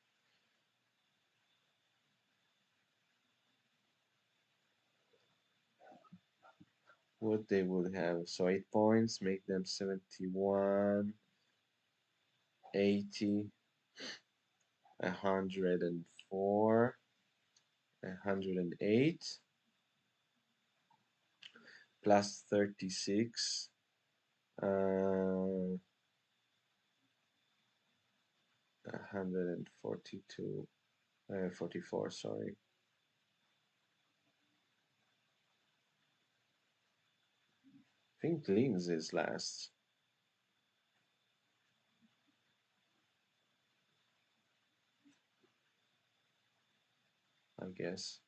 What they would have, so 8 points, make them 71, 80, 104, 108, plus 36, 142, 44, sorry. I think Linz is last. I guess.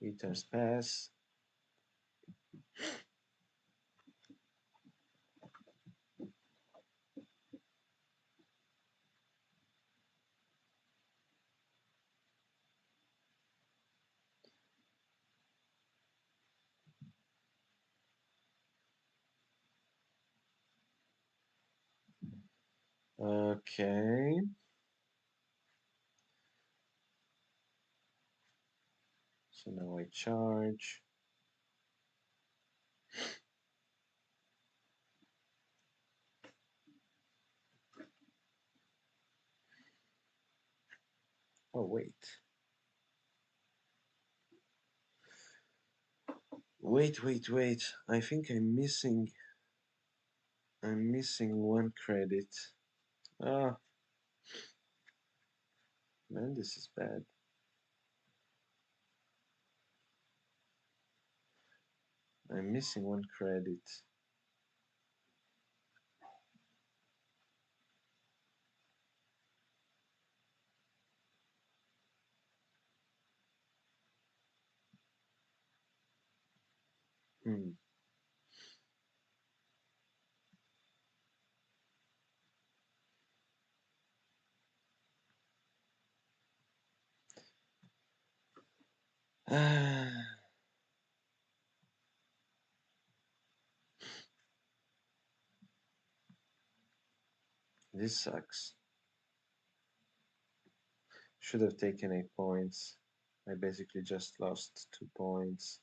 Eaters pass. Okay. So now I charge. Oh, wait. Wait. I think I'm missing one credit. Ah, man, this is bad. I'm missing one credit. Hmm. Ah, this sucks. Should have taken 8 points. I basically just lost 2 points.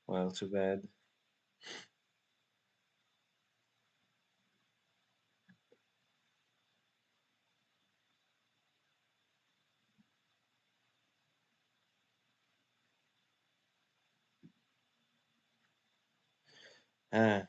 Well, too bad. Ah,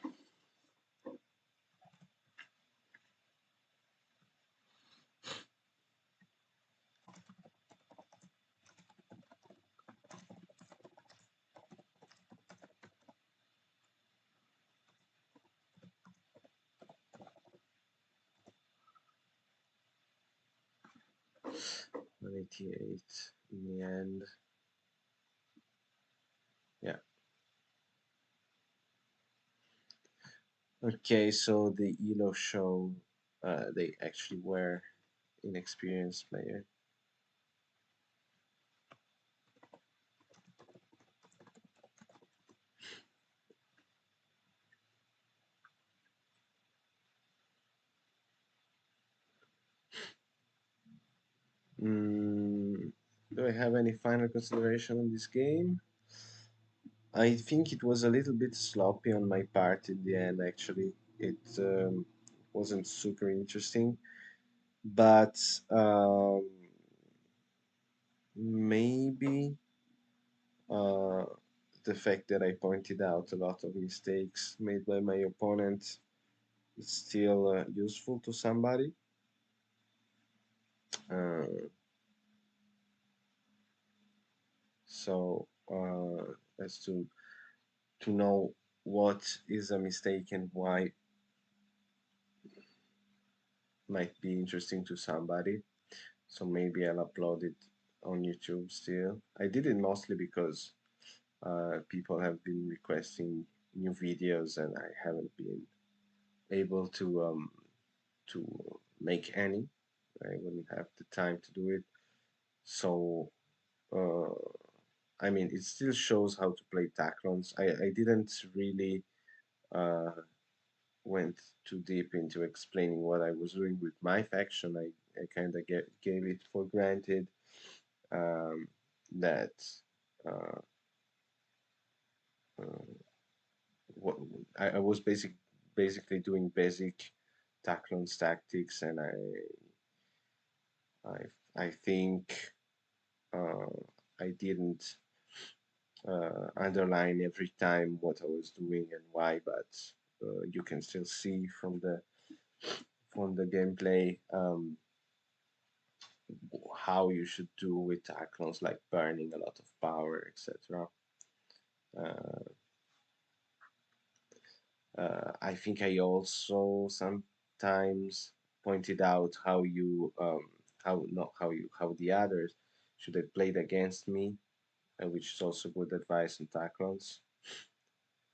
188 in the end. Yeah. Okay, so the ELO show they actually were inexperienced player. Mm, do I have any final consideration on this game? I think it was a little bit sloppy on my part in the end, actually. It wasn't super interesting, but maybe uh, the fact that I pointed out a lot of mistakes made by my opponent is still useful to somebody. Uh, so as to know what is a mistake and why might be interesting to somebody. So maybe I'll upload it on YouTube still. I did it mostly because people have been requesting new videos and I haven't been able to make any. I wouldn't have the time to do it. So uh, I mean, it still shows how to play Taklons. I didn't really uh, went too deep into explaining what I was doing with my faction. I kind of gave it for granted um, that uh, uh, what I was basically doing basic Taklons tactics, and I think uh, I didn't underline every time what I was doing and why, but you can still see from the gameplay how you should do with Taklons, like burning a lot of power, etc. Uh, I think I also sometimes pointed out how you how not how you how the others should have played against me, which is also good advice on Taklons.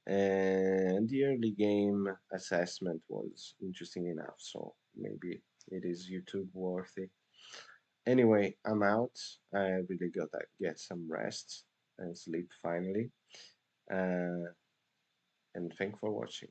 And the early game assessment was interesting enough, so maybe it is YouTube worthy. Anyway, I'm out. I really gotta get some rest and sleep finally. Uh, and thanks for watching.